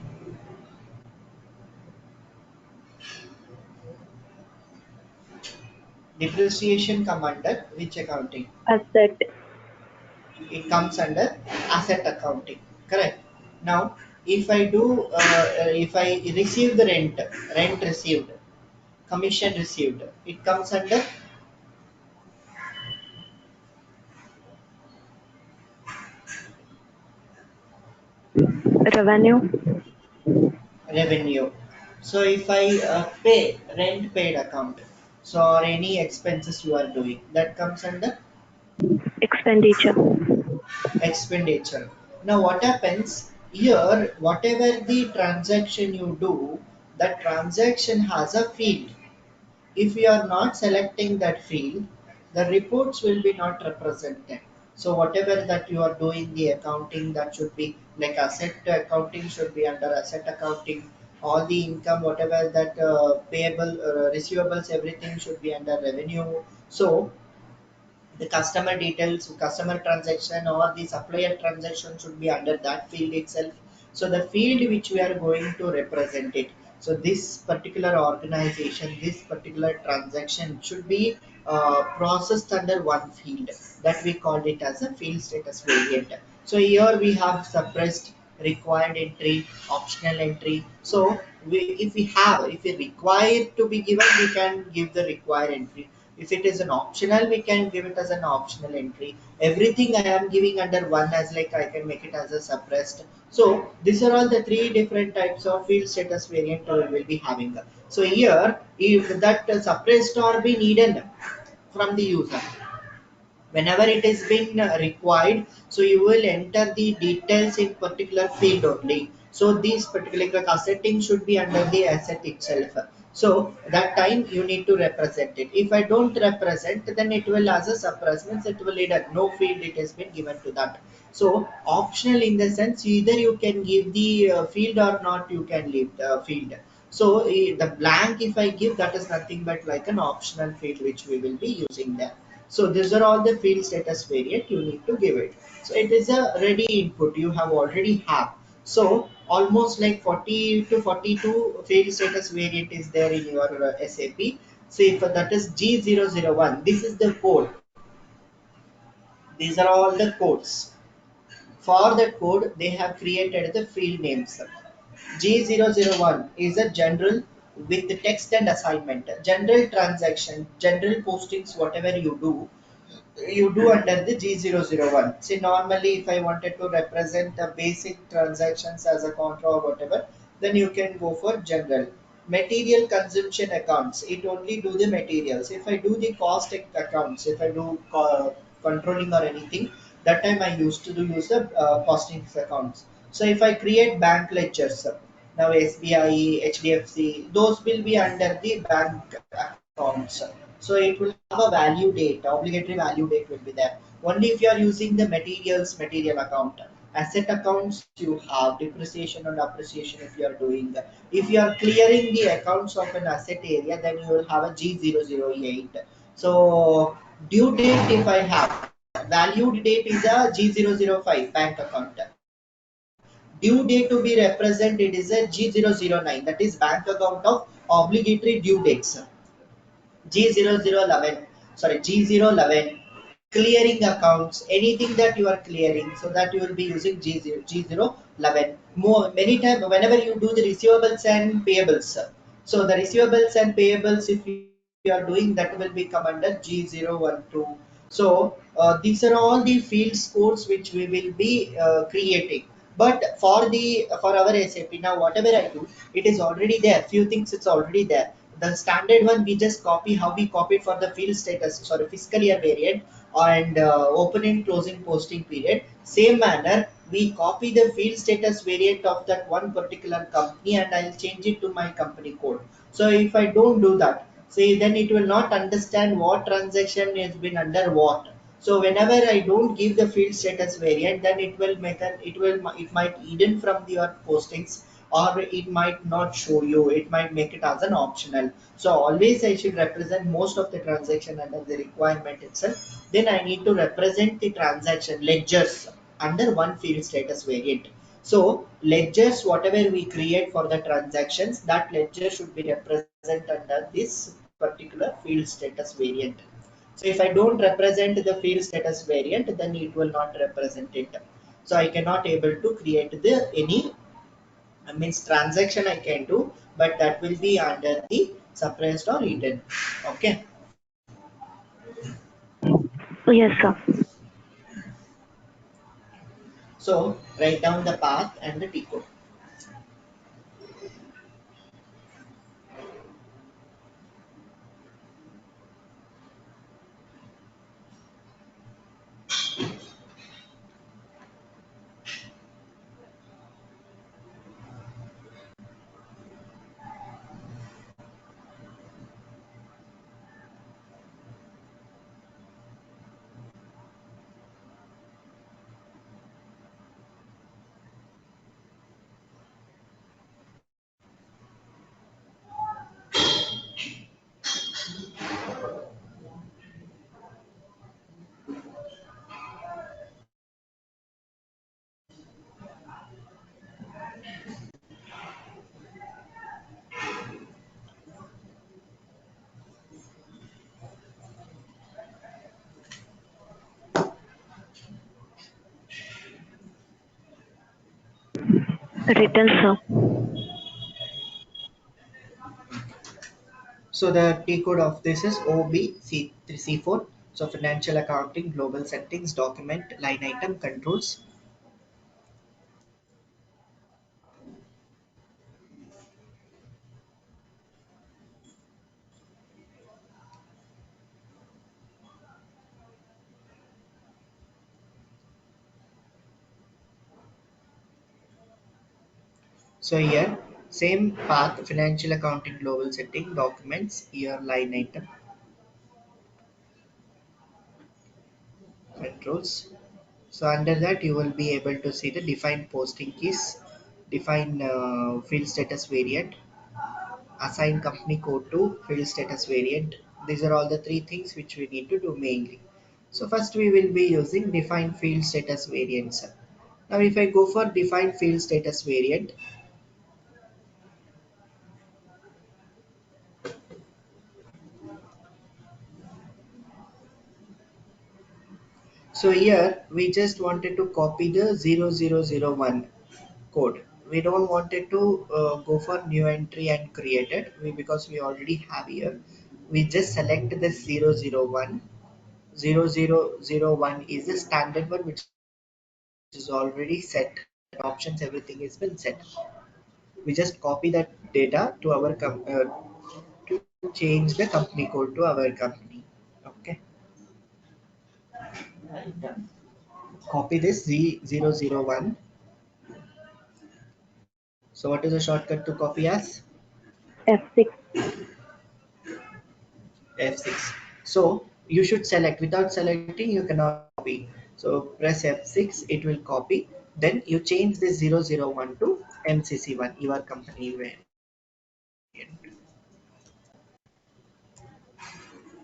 Depreciation come under which accounting? Asset. It comes under asset accounting, correct? Now if I do if I receive the rent received, commission received, it comes under Revenue. revenue. So if I pay rent paid account, so or any expenses you are doing, that comes under Expenditure. expenditure. Now what happens here, whatever the transaction you do, that transaction has a field. If you are not selecting that field, the reports will be not represented. So whatever that you are doing the accounting, that should be like asset accounting should be under asset accounting. All the income, whatever that payable, receivables, everything should be under revenue. So the customer details, customer transaction or the supplier transaction should be under that field itself. So the field which we are going to represent it. So this particular organization, this particular transaction should be processed under one field, that we called it as a field status variant. So here we have suppressed, required entry, optional entry. So if we require to be given, we can give the required entry. If it is an optional, we can give it as an optional entry. Everything I am giving under one as like I can make it as a suppressed. So these are all the three different types of field status variant we will be having. So here, if that suppressed or be needed from the user, whenever it has been required, so you will enter the details in particular field only. So these particular like, assetting should be under the asset itself. So that time you need to represent it. If I don't represent, then it will as a suppress, means it will lead at no field it has been given to that. So optional in the sense, either you can give the field or not, you can leave the field. So the blank if I give, that is nothing but like an optional field which we will be using there. So these are all the field status variant you need to give it. So it is a ready input you have already have. So almost like 40 to 42 field status variant is there in your SAP. So if that is G001, this is the code. These are all the codes. For that code, they have created the field names. G001 is a general with the text and assignment. General transaction, general postings, whatever you do under the G001. See, normally, if I wanted to represent the basic transactions as a contra or whatever, then you can go for general. Material consumption accounts, it only do the materials. If I do the cost accounts, if I do controlling or anything, that time I used to use the costings accounts. So if I create bank ledgers, now SBI, HDFC, those will be under the bank accounts. So it will have a value date, obligatory value date will be there. Only if you are using the material account. Asset accounts you have depreciation and appreciation if you are doing. If you are clearing the accounts of an asset area, then you will have a G008. So due date if I have, valued date is a G005 bank account. Due date to be represented is a G009, that is bank account of obligatory due dates. G0011, sorry, G011, clearing accounts, anything that you are clearing, so that you will be using G011. More many times, whenever you do the receivables and payables, so the receivables and payables, if you are doing, that will be come under G012. So these are all the field codes which we will be creating. But for our SAP now, whatever I do, it is already there. Few things it's already there. The standard one we just copy how we copied for the field status, sorry, fiscal year variant and opening closing posting period. Same manner we copy the field status variant of that one particular company and I'll change it to my company code. So if I don't do that, See, then it will not understand what transaction has been under what. So whenever I don't give the field status variant, then it will make an it might hidden from your postings, or it might not show you. It might make it as an optional. So always I should represent most of the transaction under the requirement itself. Then I need to represent the transaction ledgers under one field status variant. So ledgers, whatever we create for the transactions, that ledger should be represented under this particular field status variant. So if I don't represent the field status variant, then it will not represent it. So I cannot able to create the any means transaction I can do, but that will be under the suppressed or hidden. Okay. Yes, sir. So write down the path and the T code. Written, sir. So the T code of this is OBC4. So financial accounting, global settings, document, line item, controls. So here, same path, financial accounting, global setting, documents, year, line item, controls. So under that, you will be able to see the define posting keys, define field status variant, assign company code to field status variant. These are all the three things which we need to do mainly. So first we will be using define field status variants. Now if I go for define field status variant, so here we just wanted to copy the 0001 code. We don't wanted to go for new entry and create it because we already have here. We just select the 001. 0001 is the standard one which is already set. Options, everything has been set. We just copy that data to our to change the company code to our company. Okay. Copy this Z001. So what is the shortcut to copy as? F6. F6. So you should select. Without selecting, you cannot copy. So press F6, it will copy. Then you change this 001 to MCC1, your company variant.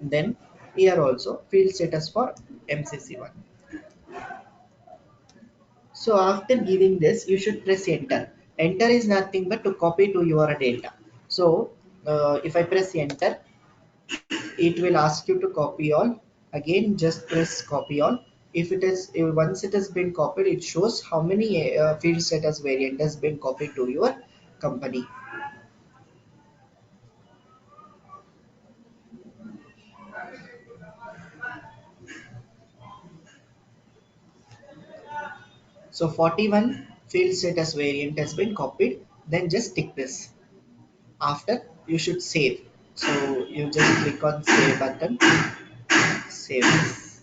Then here also field status for MCC1. So after giving this, you should press enter. Enter is nothing but to copy to your data. So if I press enter, it will ask you to copy all. Again, just press copy all. If once it has been copied, it shows how many field status variant has been copied to your company. So 41 field status variant has been copied. Then just tick this. After, you should save. So you just click on save button. Save this.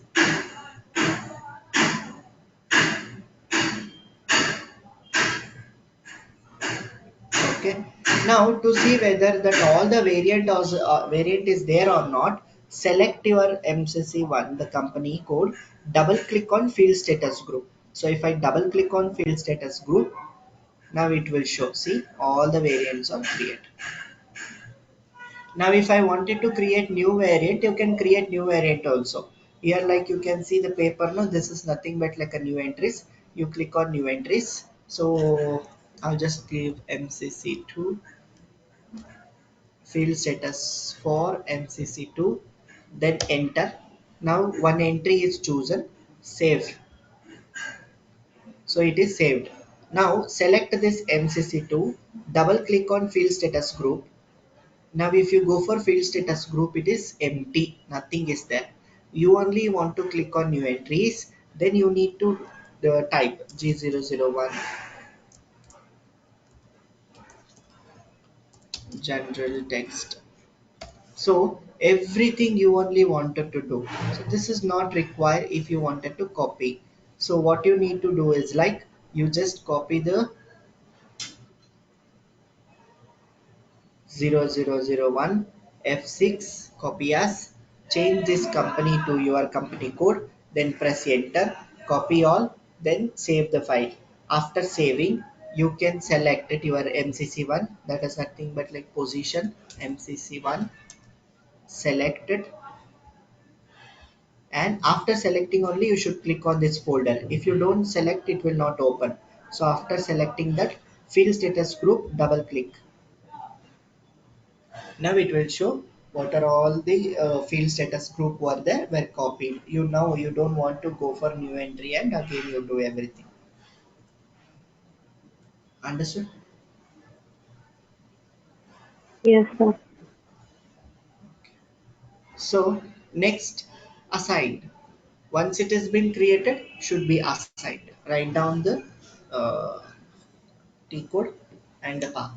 Okay. Now to see whether that all the variant is there or not, select your MCC1, the company code, double click on field status group. So if I double click on field status group, now it will show, see, all the variants are created. Now if I wanted to create new variant, you can create new variant also. Here like you can see the paper, no, this is nothing but like a new entries. You click on new entries. So I'll just give MCC2 field status for MCC2, then enter. Now one entry is chosen, save. So it is saved. Now select this MCC2, double click on field status group. Now if you go for field status group, it is empty, nothing is there. You only want to click on new entries, then you need to type G001 general text. So everything you only wanted to do. So this is not required if you wanted to copy. So what you need to do is like you just copy the 0001 F6, copy as, change this company to your company code, then press enter, copy all, then save the file. After saving, you can select it your MCC1, that is nothing but like position MCC1, select it, and after selecting only you should click on this folder. If you don't select, it will not open. So after selecting that field status group, double click. Now it will show what are all the field status group were there were copied. You know you don't want to go for new entry and again you do everything. Understood? Yes, sir. So next, assigned. Once it has been created, should be assigned. Write down the uh, T code and the path.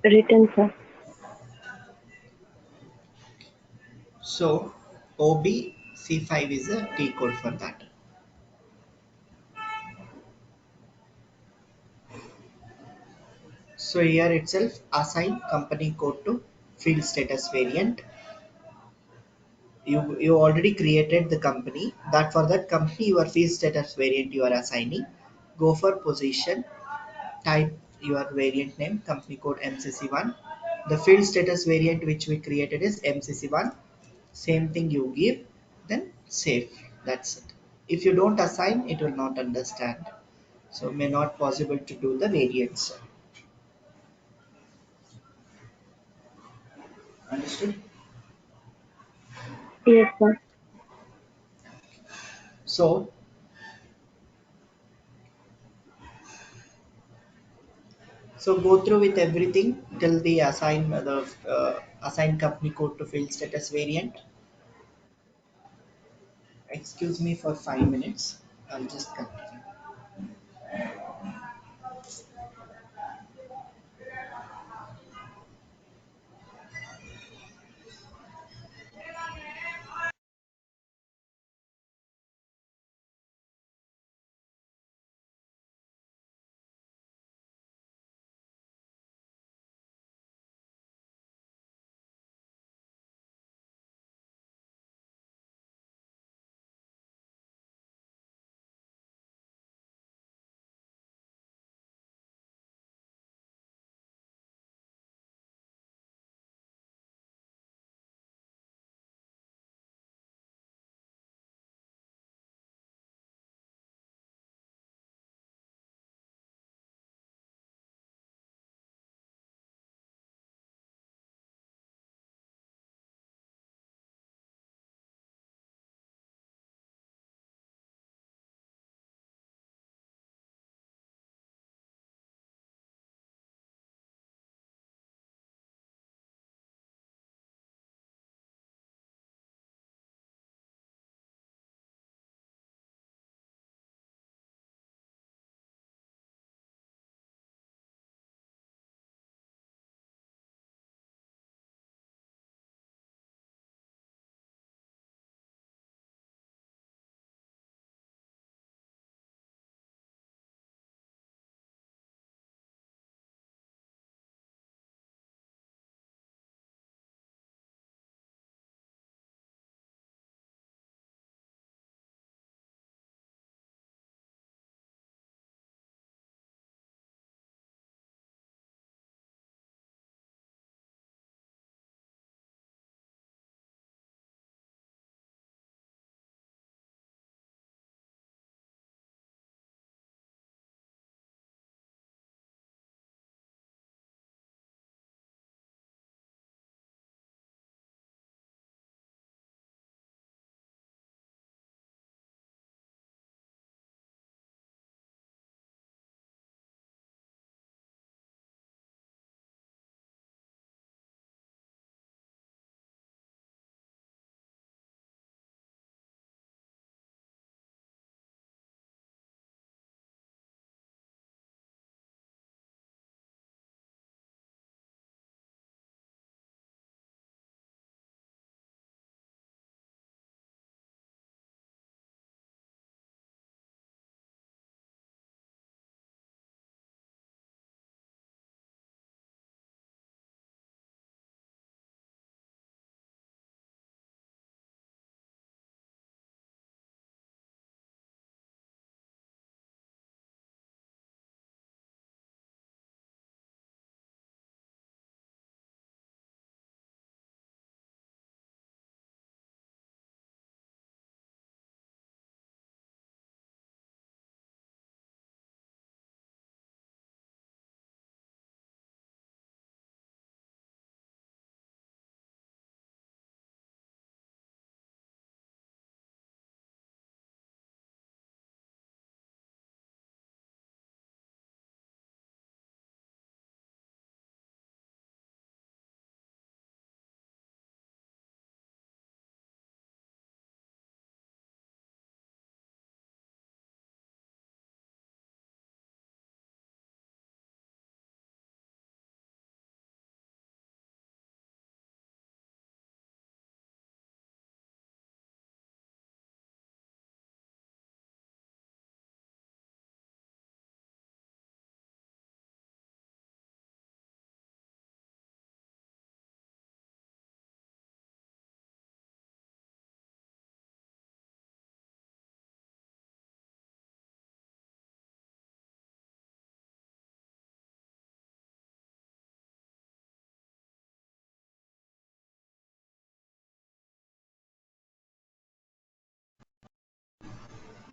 Written, sir. So OBC5 is a T code for that. So here itself assign company code to field status variant. You already created the company, that for that company your field status variant you are assigning. Go for position, type your variant name, company code MCC1. The field status variant which we created is MCC1. Same thing you give, then save. That's it. If you don't assign, it will not understand. So may not possible to do the variants. Understood? Yes, sir. So go through with everything till the assigned company code to field status variant. Excuse me for 5 minutes. I'll just continue.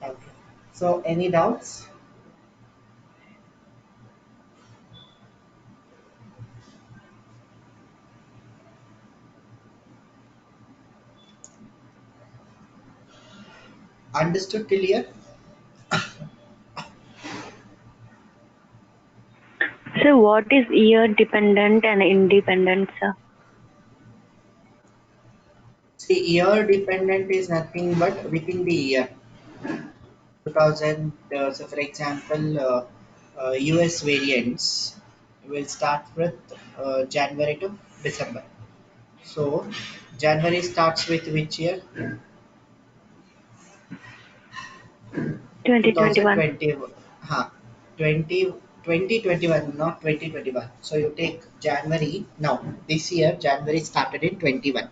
Okay. So any doubts? Understood till here? So what is year dependent and independent, sir? See, year dependent is nothing but within the year. 2000, so for example, US variants will start with January to December. So, January starts with which year? 2021. 2020, huh, 2021, not 2021. So, you take January, now, this year, January started in 21.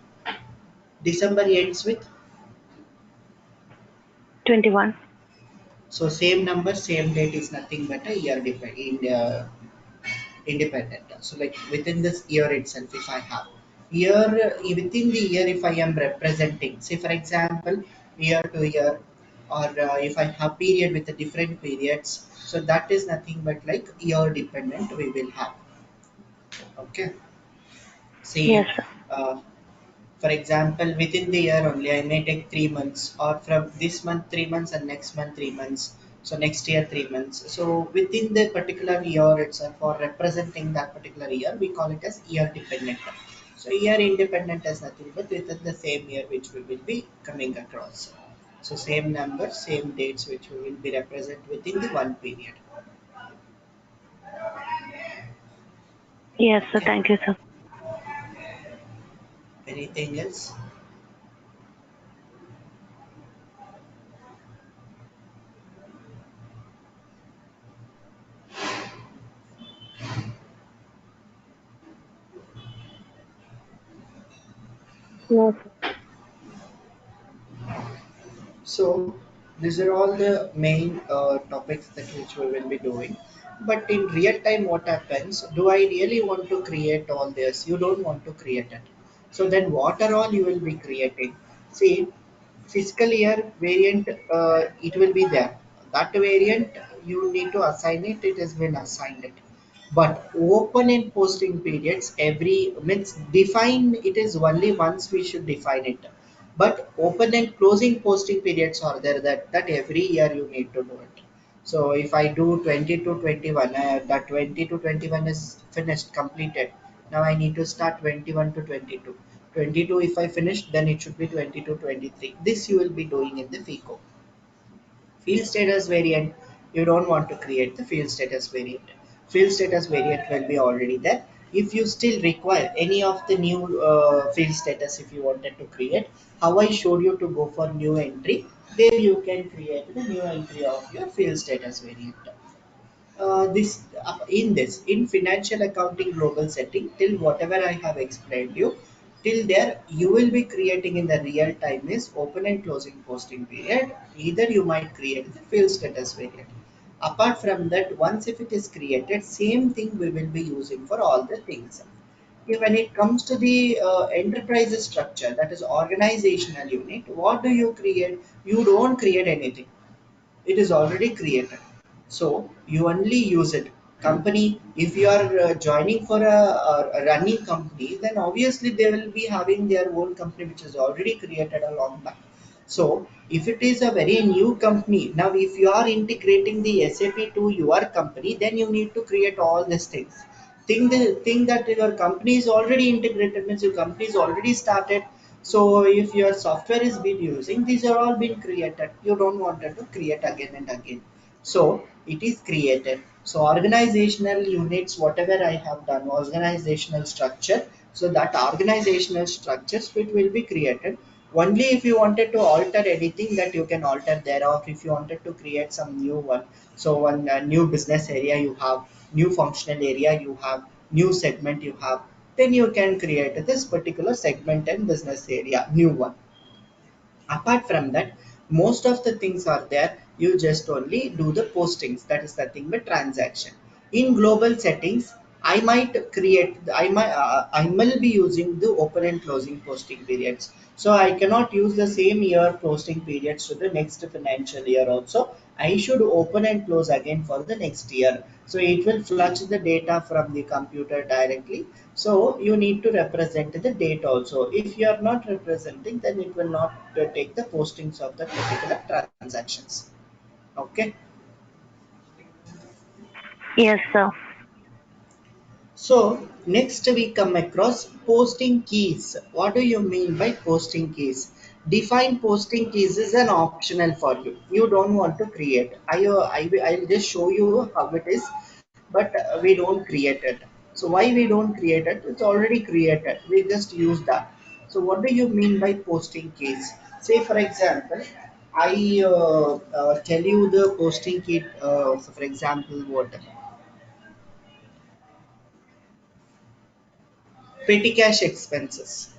December ends with, 21. so same number, same date is nothing but a year independent. So like within this year itself, if I have year within the year, if I am representing, say for example, year to year, or if I have period with the different periods, so that is nothing but like year dependent we will have. Okay. Yes, See, sir. uh, for example, within the year only, I may take 3 months, or from this month 3 months and next month 3 months. So next year 3 months. So within the particular year itself, or representing that particular year, we call it as year dependent. So year independent is nothing but within the same year which we will be coming across. So same numbers, same dates which we will be represent within the one period. Yes, sir. Okay. Thank you, sir. Anything else? Yes. So these are all the main topics that which we will be doing. But in real time, what happens? Do I really want to create all this? You don't want to create it. So then, what are all you will be creating? See, fiscal year variant, it will be there. That variant you need to assign it. It has been assigned it. But open and posting periods every means define it is only once we should define it. But open and closing posting periods are there that every year you need to do it. So if I do 20 to 21, that 20 to 21 is finished, completed. Now I need to start 21 to 22. 22 if I finish, then it should be 20 to 23. This you will be doing in the FICO. Field status variant, you don't want to create the field status variant. Field status variant will be already there. If you still require any of the new field status, if you wanted to create, how I showed you to go for new entry, there you can create the new entry of your field status variant. This in this in financial accounting global setting, till whatever I have explained you, till there you will be creating in the real time is open and closing posting period. Either you might create the field status variant. Apart from that, once if it is created, same thing we will be using for all the things. Okay, when it comes to the enterprise structure, that is organizational unit, what do you create? You don't create anything, it is already created, so you only use it. Company, if you are joining for a running company, then obviously they will be having their own company which is already created a long back. So if it is a very new company, now if you are integrating the SAP to your company, then you need to create all these things. Think that your company is already integrated, means your company is already started. So if your software is been using, these are all been created. You don't want it to create again and again. So it is created. So organizational units, whatever I have done, organizational structure. So that organizational structures it will be created. Only if you wanted to alter anything, that you can alter thereof. If you wanted to create some new one, so one new business area you have, new functional area you have, new segment you have, then you can create this particular segment and business area, new one. Apart from that, most of the things are there. You just only do the postings. That is nothing but transaction. In global settings, I might create, I will be using the open and closing posting periods. So I cannot use the same year posting periods to the next financial year also. I should open and close again for the next year. So it will flush the data from the computer directly. So you need to represent the date also. If you are not representing, then it will not take the postings of the particular transactions. Okay. Yes, sir. So next we come across posting keys. What do you mean by posting keys? Define posting keys is an optional for you. You don't want to create. I'll just show you how it is, but we don't create it. So why we don't create it? It's already created. We just use that. So what do you mean by posting keys? Say for example, I tell you the posting key. So for example, what? Petty cash expenses.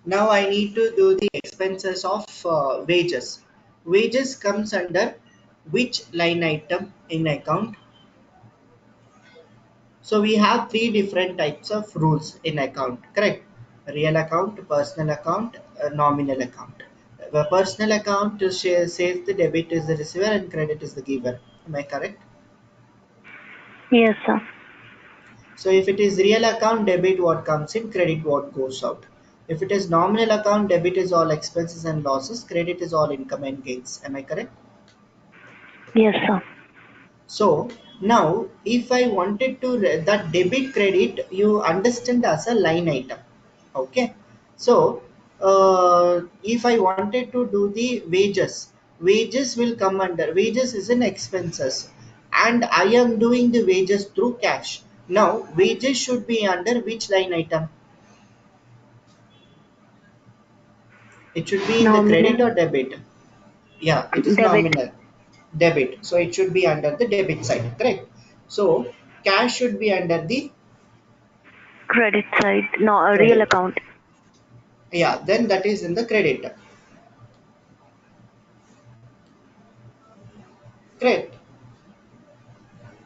Now I need to do the expenses of wages. Wages comes under which line item in account? So we have three different types of rules in account, correct? Real account, personal account, nominal account. The personal account says the debit is the receiver and credit is the giver. Am I correct? Yes, sir. So if it is real account, debit what comes in, credit what goes out. If it is nominal account, debit is all expenses and losses, credit is all income and gains. Am I correct? Yes, sir. So now if I wanted to that debit credit, you understand as a line item. Okay. So if I wanted to do the wages, wages will come under, wages is an expenses, and I am doing the wages through cash. Now wages should be under which line item? It should be in the credit Nominal. or debit. Yeah, it is Debit. nominal. Debit. So it should be under the debit side, correct? So cash should be under the Credit side. No, a real credit. account. Yeah, then that is in the credit. Correct.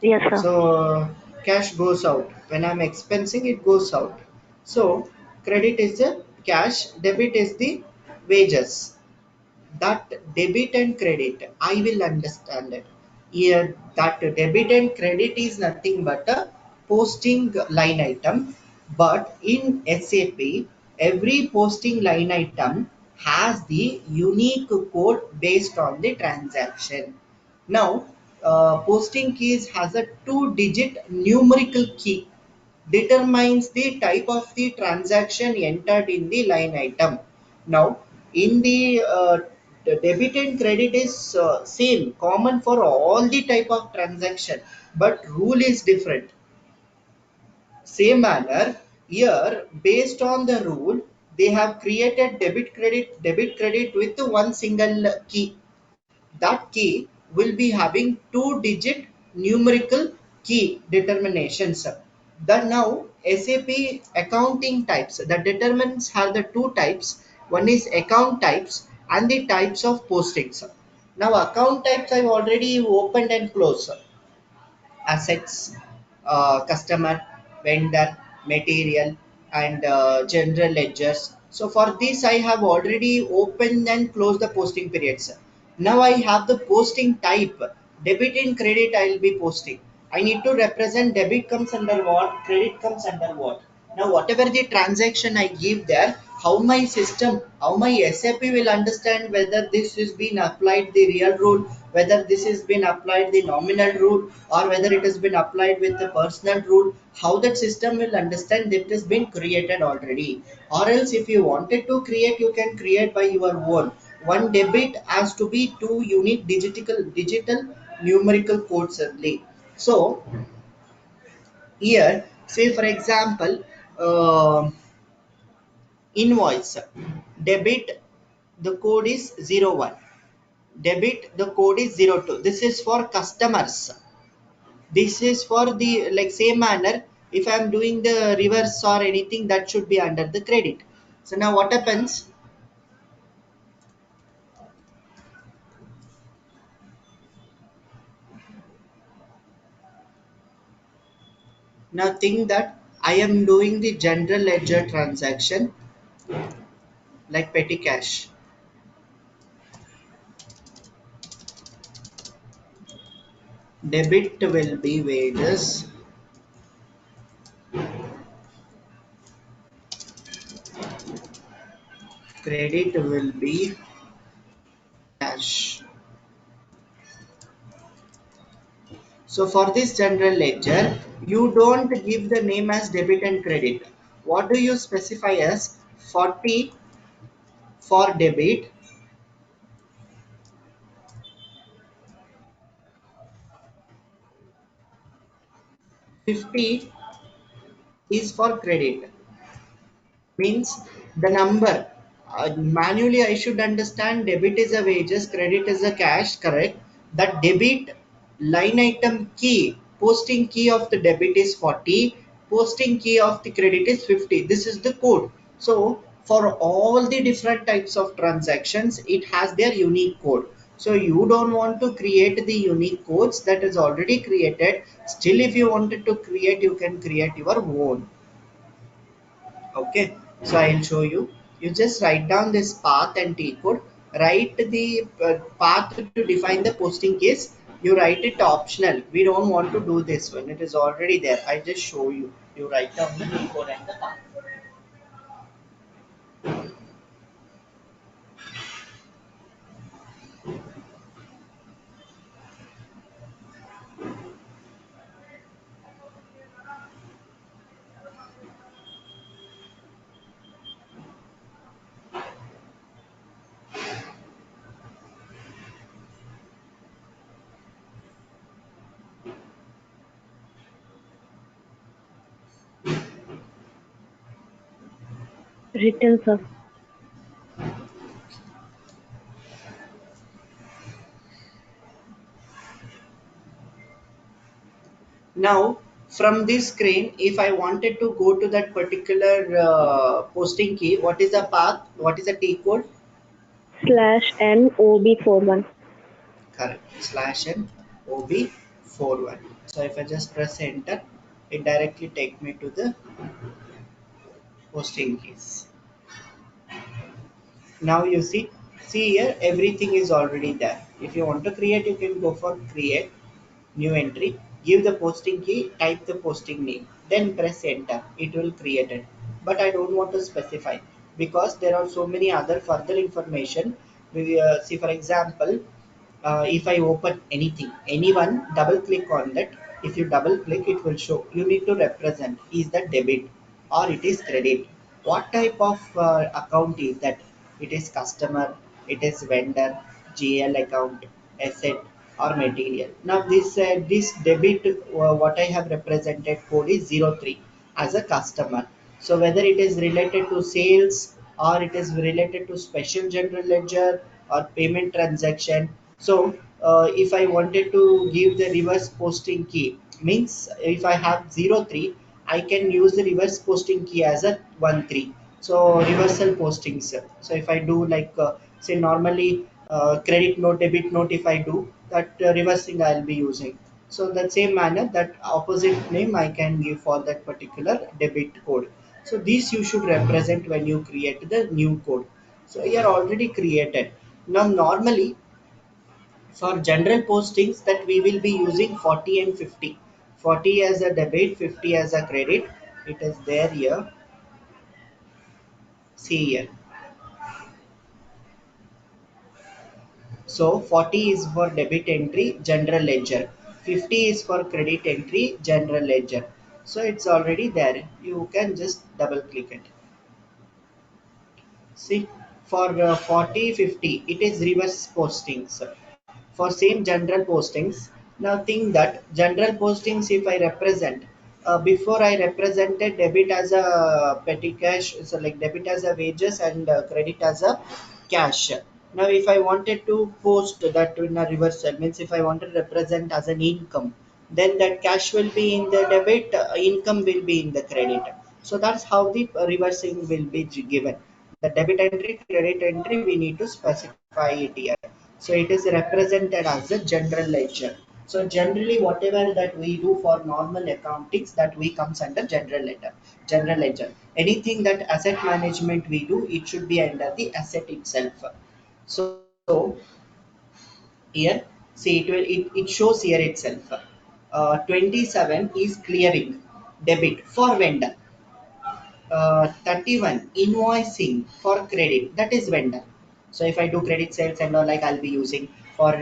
Yes, sir. So cash goes out. When I'm expensing, it goes out. So credit is the cash, debit is the wages. That debit and credit, I will understand it. Here, that debit and credit is nothing but a posting line item. But in SAP, every posting line item has the unique code based on the transaction. Now, posting keys has a two-digit numerical key determines the type of the transaction entered in the line item. Now, in the debit and credit is same, common for all the type of transaction, but rule is different. Same manner, here based on the rule, they have created debit credit with one single key. That key will be having two-digit numerical key determinations. The now SAP accounting types, the determinants have the two types. One is account types and the types of postings. Now account types I've already opened and closed. Assets, customer, vendor, material, and general ledgers. So for this, I have already opened and closed the posting periods. Now I have the posting type. Debit and credit I will be posting. I need to represent debit comes under what, credit comes under what. Now whatever the transaction I give there, how my system, how my SAP will understand whether this has been applied the real rule, whether this has been applied the nominal rule, or whether it has been applied with the personal rule, how that system will understand that it has been created already. Or else if you wanted to create, you can create by your own. One debit has to be two unique digital numerical codes only. So here, say for example, invoice debit, the code is 01, debit the code is 02. This is for customers. This is for the like same manner. If I'm doing the reverse or anything, that should be under the credit. So now what happens? Now think that I am doing the general ledger transaction like petty cash. Debit will be wages, credit will be cash. So for this general ledger, you don't give the name as debit and credit. What do you specify as 40 for debit, 50 is for credit. Means the number. Manually I should understand debit is a wages, credit is a cash, correct? That debit line item key, posting key of the debit is 40, posting key of the credit is 50. This is the code. So for all the different types of transactions it has their unique code. So you don't want to create the unique codes that is already created. Still, if you wanted to create, you can create your own. Okay, so I'll show you. You just write down this path and T code. Write the path to define the posting case. You write it optional. We don't want to do this one, it is already there. I just show you. You write down the T code and the path. Written, sir. Now from this screen, if I wanted to go to that particular posting key, what is the path, what is the T code? /NOB41. Correct. Slash and OB41. So if I just press enter, it directly take me to the posting keys. Now you see here everything is already there. If you want to create, you can go for create new entry, give the posting key, type the posting name, then press enter. It will create it. But I don't want to specify because there are so many other further information. See for example, if I open anything, anyone, double click on that. If you double click, it will show. You need to represent is that debit or it is credit. What type of account is that? It is customer, it is vendor, GL account, asset or material. Now this debit, what I have represented code is 03 as a customer. So whether it is related to sales or it is related to special general ledger or payment transaction. So if I wanted to give the reverse posting key, means if I have 03, I can use the reverse posting key as a 13. So reversal postings. So if I do like say normally credit note, debit note, if I do that reversing, I'll be using. So that same manner, that opposite name I can give for that particular debit code. So these you should represent when you create the new code. So you are already created. Now normally for general postings that we will be using 40 and 50. 40 as a debit, 50 as a credit. It is there here. See here. So 40 is for debit entry, general ledger. 50 is for credit entry, general ledger. So it's already there. You can just double click it. See, for 40, 50, it is reverse postings. For same general postings, now think that general postings, if I represent, before I represented debit as a petty cash, so like debit as a wages and credit as a cash. Now if I wanted to post that in a reversal, means if I want to represent as an income, then that cash will be in the debit, income will be in the credit. So that's how the reversing will be given. The debit entry, credit entry, we need to specify it here. So it is represented as a general ledger. So generally, whatever that we do for normal accountings, that we comes under general ledger. Anything that asset management we do, it should be under the asset itself. So here, see it shows here itself. 27 is clearing debit for vendor. 31 invoicing for credit, that is vendor. So if I do credit sales and all, like I'll be using for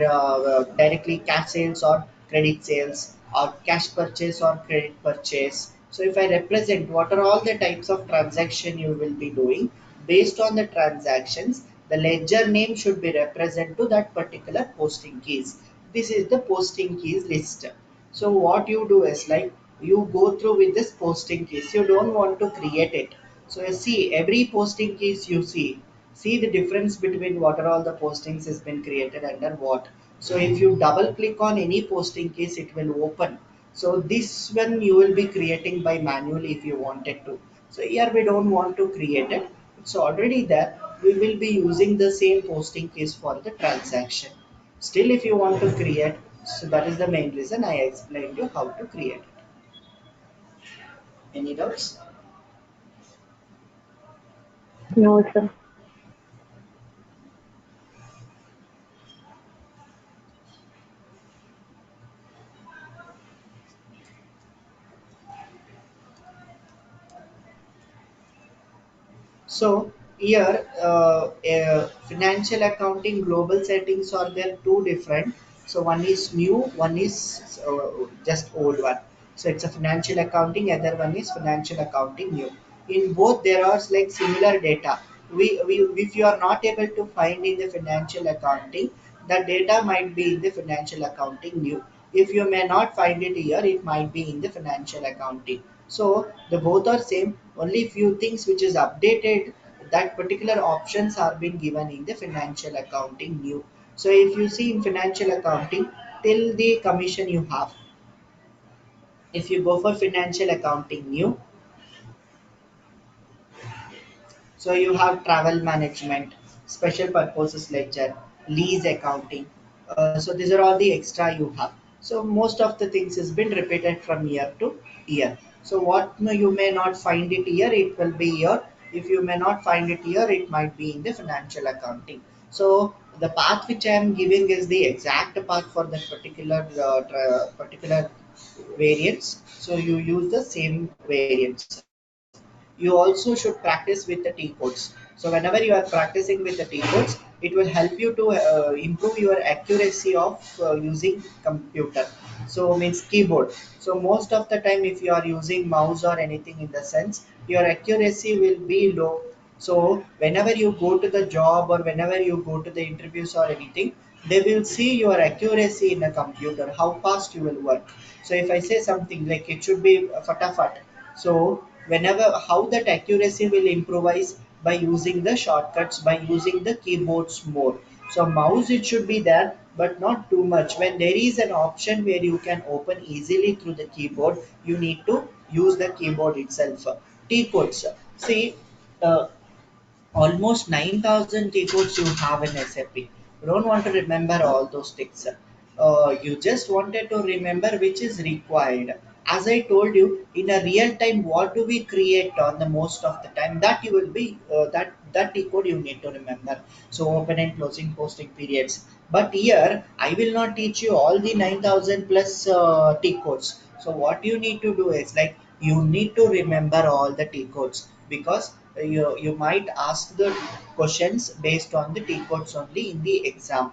directly cash sales or credit sales, or cash purchase or credit purchase. So if I represent what are all the types of transaction you will be doing, based on the transactions, the ledger name should be represent to that particular posting keys. This is the posting keys list. So what you do is like you go through with this posting keys. You don't want to create it. So you see every posting keys you see the difference between what are all the postings has been created under what. So if you double click on any posting keys, it will open. So this one you will be creating by manually if you wanted to. So here we don't want to create it. It's already there. We will be using the same posting keys for the transaction. Still, if you want to create, so that is the main reason I explained you how to create it. Any doubts? No, sir. So here, financial accounting global settings are there two different. So one is new, one is just old one. So it's a financial accounting, other one is financial accounting new. In both there are like similar data. We if you are not able to find in the financial accounting, the data might be in the financial accounting new. If you may not find it here, it might be in the financial accounting. So the both are same. Only few things which is updated. That particular options are being given in the financial accounting new. So if you see in financial accounting, till the commission you have. If you go for financial accounting new, so you have travel management, special purposes ledger, lease accounting. So these are all the extra you have. So most of the things has been repeated from year to year. So what you may not find it here, it will be here. If you may not find it here, it might be in the financial accounting. So the path which I am giving is the exact path for that particular variants. So you use the same variants. You also should practice with the T codes. So whenever you are practicing with the T codes, it will help you to improve your accuracy of using computer. So means keyboard. So most of the time, if you are using mouse or anything in the sense, your accuracy will be low. So whenever you go to the job or whenever you go to the interviews or anything, they will see your accuracy in a computer, how fast you will work. So if I say something like it should be fatafat, so whenever how that accuracy will improvise by using the shortcuts, by using the keyboards more. So mouse it should be there, but not too much. When there is an option where you can open easily through the keyboard, you need to use the keyboard itself. T codes. See, uh, almost 9,000 keycodes you have in SAP. You don't want to remember all those things. You just wanted to remember which is required. As I told you, in a real time, what do we create on the most of the time? That you will be that T code you need to remember. So open and closing posting periods. But here, I will not teach you all the 9,000 plus T codes. So what you need to do is like you need to remember all the T codes because you might ask the questions based on the T codes only in the exam.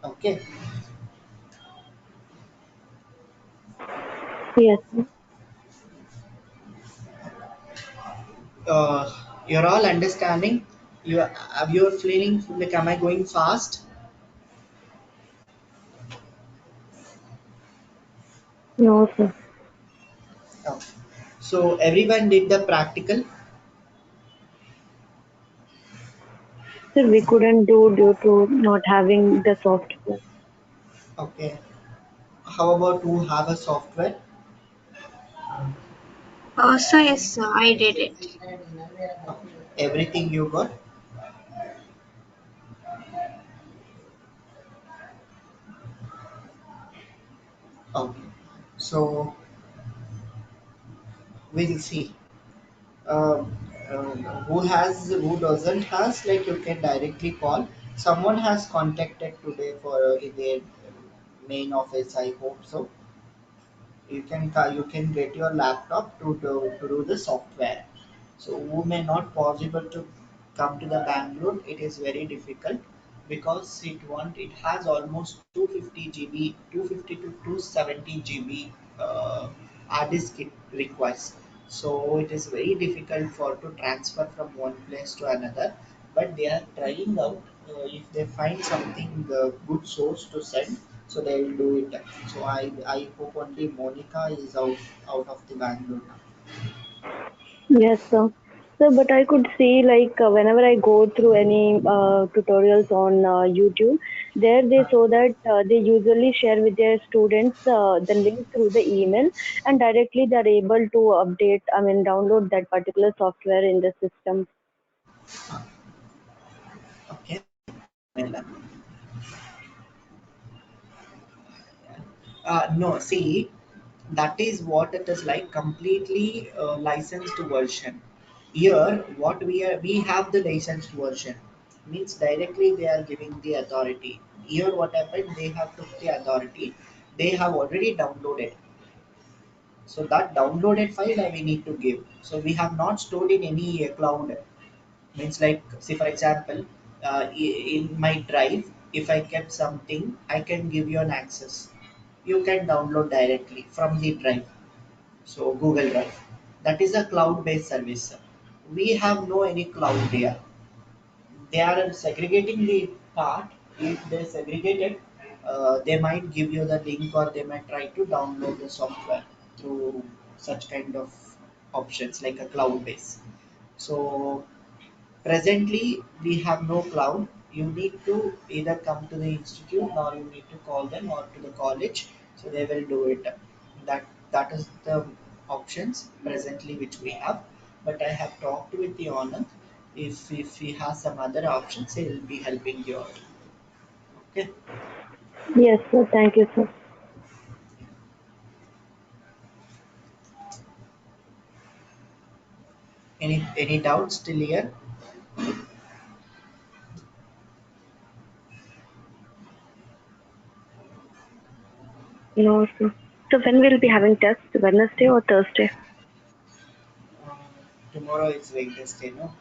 Okay. Yes, sir. uh, you're all understanding. You're feeling like am I going fast? No, sir. Okay. So everyone did the practical. Sir, we couldn't do due to not having the software. Okay. How about who have a software? So yes, I did it. Everything you got? So we'll see. Um, who doesn't has, like, you can directly call. Someone has contacted today for in their main office. I hope so. You can get your laptop to do the software. So who may not possible to come to the Bangalore, it is very difficult because it has almost 250 GB, 250 to 270 GB hard disk it requires. So it is very difficult for to transfer from one place to another. But they are trying out, if they find something good source to send, so they will do it. So I hope only Monica is out of the Bangalore now. Yes, sir. So, but I could see like whenever I go through any tutorials on YouTube, there they show that they usually share with their students the link through the email, and directly they're able to update, I mean, download that particular software in the system. Okay. Well, no, see, that is what it is like, completely licensed version. Here, what we have the licensed version means directly they are giving the authority. Here, what happened? They have took the authority. They have already downloaded. So that downloaded file we need to give. So we have not stored in any cloud. Means, like, say for example, in my drive, if I kept something, I can give you an access. You can download directly from the drive. So Google Drive, that is a cloud based service. We have no any cloud there. They are segregating the part. If they segregate it, they might give you the link, or they might try to download the software through such kind of options like a cloud base. So presently, we have no cloud. You need to either come to the institute, or you need to call them, or to the college. So they will do it. That is the options presently which we have. But I have talked with the owner. If he has some other options, he will be helping you out. Okay. Yes, sir. Thank you, sir. Any doubts still here? No, sir. So when we'll be having tests, Wednesday or Thursday? Uh, Tomorrow is Wednesday, no?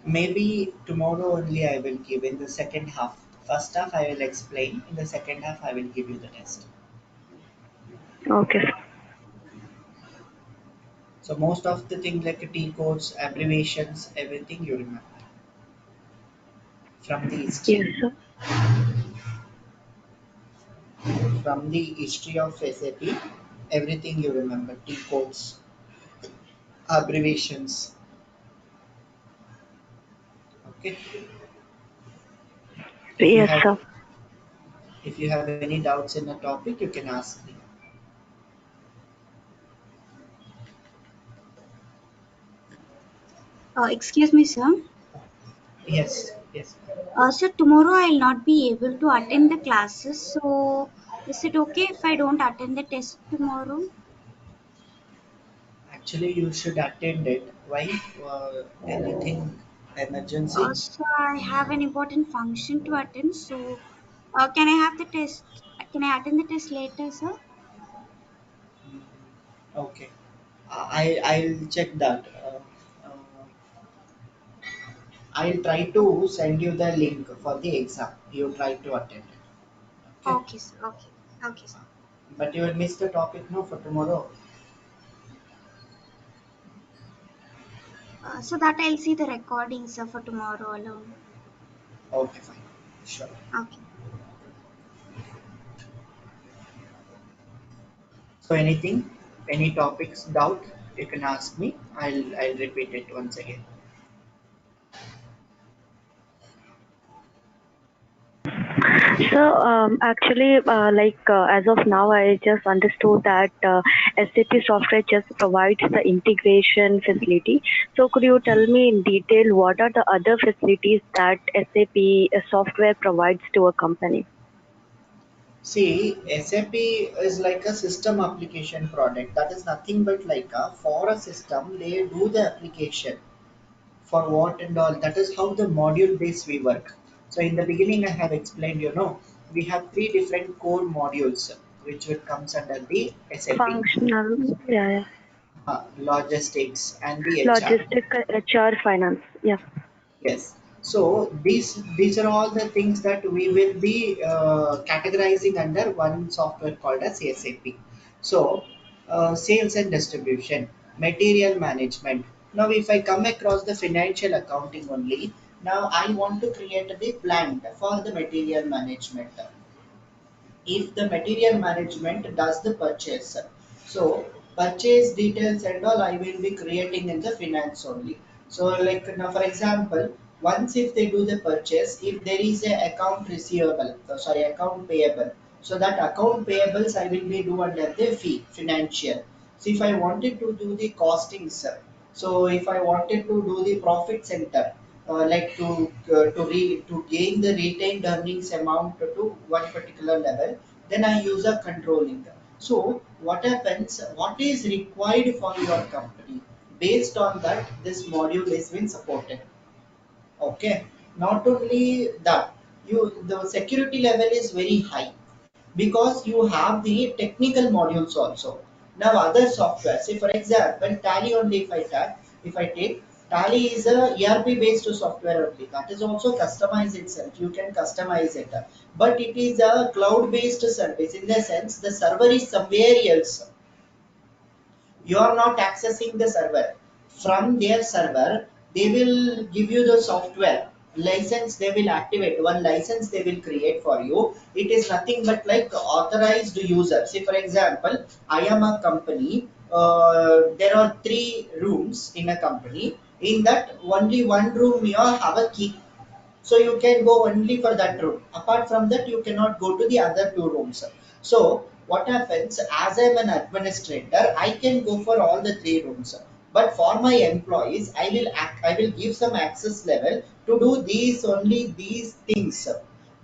Maybe tomorrow only I will give in the second half. First half I will explain. In the second half I will give you the test. Okay, sir. So most of the things like T codes, abbreviations, everything you remember from the history. Yes, sir. From the history of SAP, everything you remember. T codes, abbreviations. Okay. If you Yes, have sir. if you have any doubts in a topic, you can ask me. Excuse me, sir. Yes, yes. Sir, tomorrow I'll not be able to attend the classes. So, is it okay if I don't attend the test tomorrow? Actually, you should attend it. Why? Anything emergency? So I have an important function to attend. So, can I have the test? Can I attend the test later, sir? Mm, okay. I'll check that. Uh, I'll try to send you the link for the exam. You try to attend it. Okay. Okay, sir. Okay. Okay, sir. But you will miss the topic no for tomorrow. So that I'll see the recordings for tomorrow alone. Okay, fine. Sure. Okay. So anything, any topics, doubt, you can ask me. I'll repeat it once again. So, actually, as of now, I just understood that SAP software just provides the integration facility. So, could you tell me in detail what are the other facilities that SAP software provides to a company? See, SAP is like a system application product. That is nothing but like a for a system they do the application for what and all. That is how the module base we work. So in the beginning I have explained, we have three different core modules which will comes under the SAP, Functional, yeah, yeah. logistics and the HR. Logistic, HR, finance, yeah. Yes. So these are all the things that we will be categorizing under one software called as SAP. So sales and distribution, material management. Now, if I come across the financial accounting only, now I want to create the plan for the material management. If the material management does the purchase, so purchase details and all I will be creating in the finance only. So like now for example, once if they do the purchase, if there is a account receivable, sorry, account payable, so that account payables I will be do under the fee financial. So if I wanted to do the costings, so if I wanted to do the profit center, like to gain the retained earnings amount to one particular level, then I use a controlling. So what happens? What is required for your company? Based on that, this module is being supported. Okay. Not only that, the security level is very high because you have the technical modules also. Now other software, say for example, Tally only if I take Tally is a ERP based software only. That is also customize itself. You can customize it, but it is a cloud based service in the sense the server is somewhere else. You are not accessing the server. From their server, they will give you the software license. They will activate one license, they will create for you. It is nothing but like authorized user. Say for example, I am a company, there are three rooms in a company. In that only one room you have a key, so you can go only for that room. Apart from that, you cannot go to the other two rooms. So what happens, as I'm an administrator, I can go for all the three rooms. But for my employees, I will give some access level to do these only these things.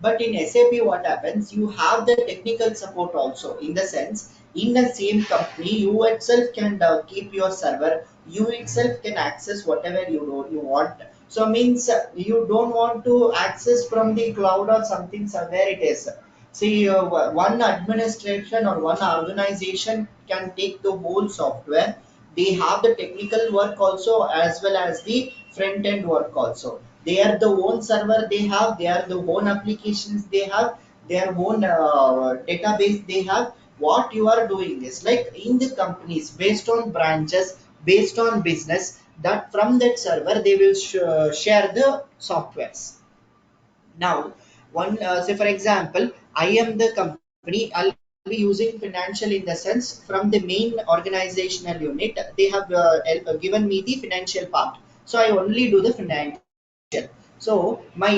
But in SAP, what happens? You have the technical support also. In the sense, in the same company, you itself can keep your server. You itself can access whatever you want. So means you don't want to access from the cloud or something somewhere it is. See, one administration or one organization can take the whole software. They have the technical work also as well as the front end work also. They are the own server they have, they are the own applications they have, their own database they have. What you are doing is like in the companies based on branches, based on business, that from that server they will share the softwares. Now, say for example, I am the company. I'll be using financial in the sense from the main organizational unit. They have given me the financial part, so I only do the financial. So my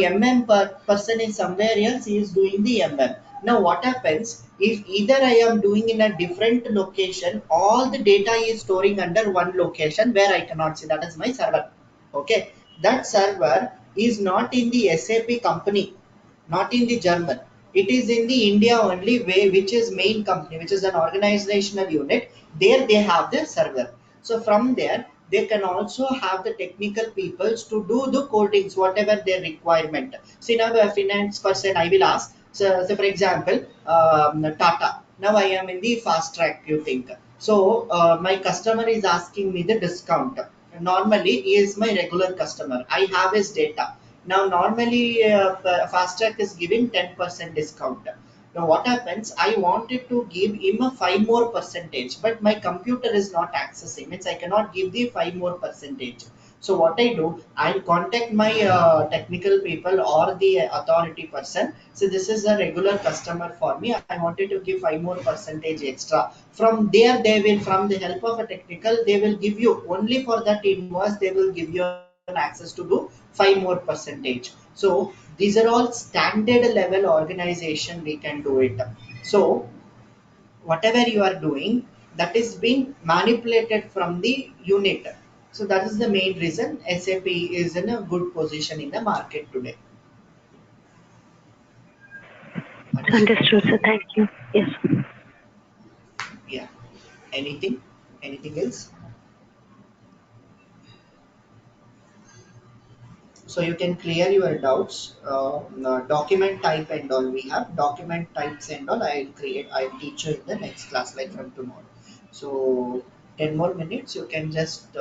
person is somewhere else. He is doing the Now what happens if either I am doing in a different location, all the data is storing under one location where I cannot see. That is my server. Okay, that server is not in the SAP company, not in the German. It is in the India only way, which is main company, which is an organizational unit. There they have their server. So from there, they can also have the technical peoples to do the codings, whatever their requirement. See now a finance person, I will ask. So for example, Tata. Now I am in the fast track, you think. So my customer is asking me the discount. Normally, he is my regular customer. I have his data. Now, normally, Fastrack is giving 10% discount. Now, what happens? I wanted to give him a 5 more percentage, but my computer is not accessing. Means I cannot give the 5 more percentage. So what I do, I'll contact my technical people or the authority person. So this is a regular customer for me. I wanted to give 5 more percentage extra. From there, they will, from the help of a technical, they will give you only for that invoice. They will give you an access to do 5 more percentage. So these are all standard level organization. We can do it. So whatever you are doing, that is being manipulated from the unit. So that is the main reason SAP is in a good position in the market today. Understood? Understood, sir. Thank you. Yes. Yeah. Anything? Anything else? So you can clear your doubts. Document type and all we have. Document types and all I'll create. I'll teach you in the next class, like from tomorrow. So 10 more minutes. You can just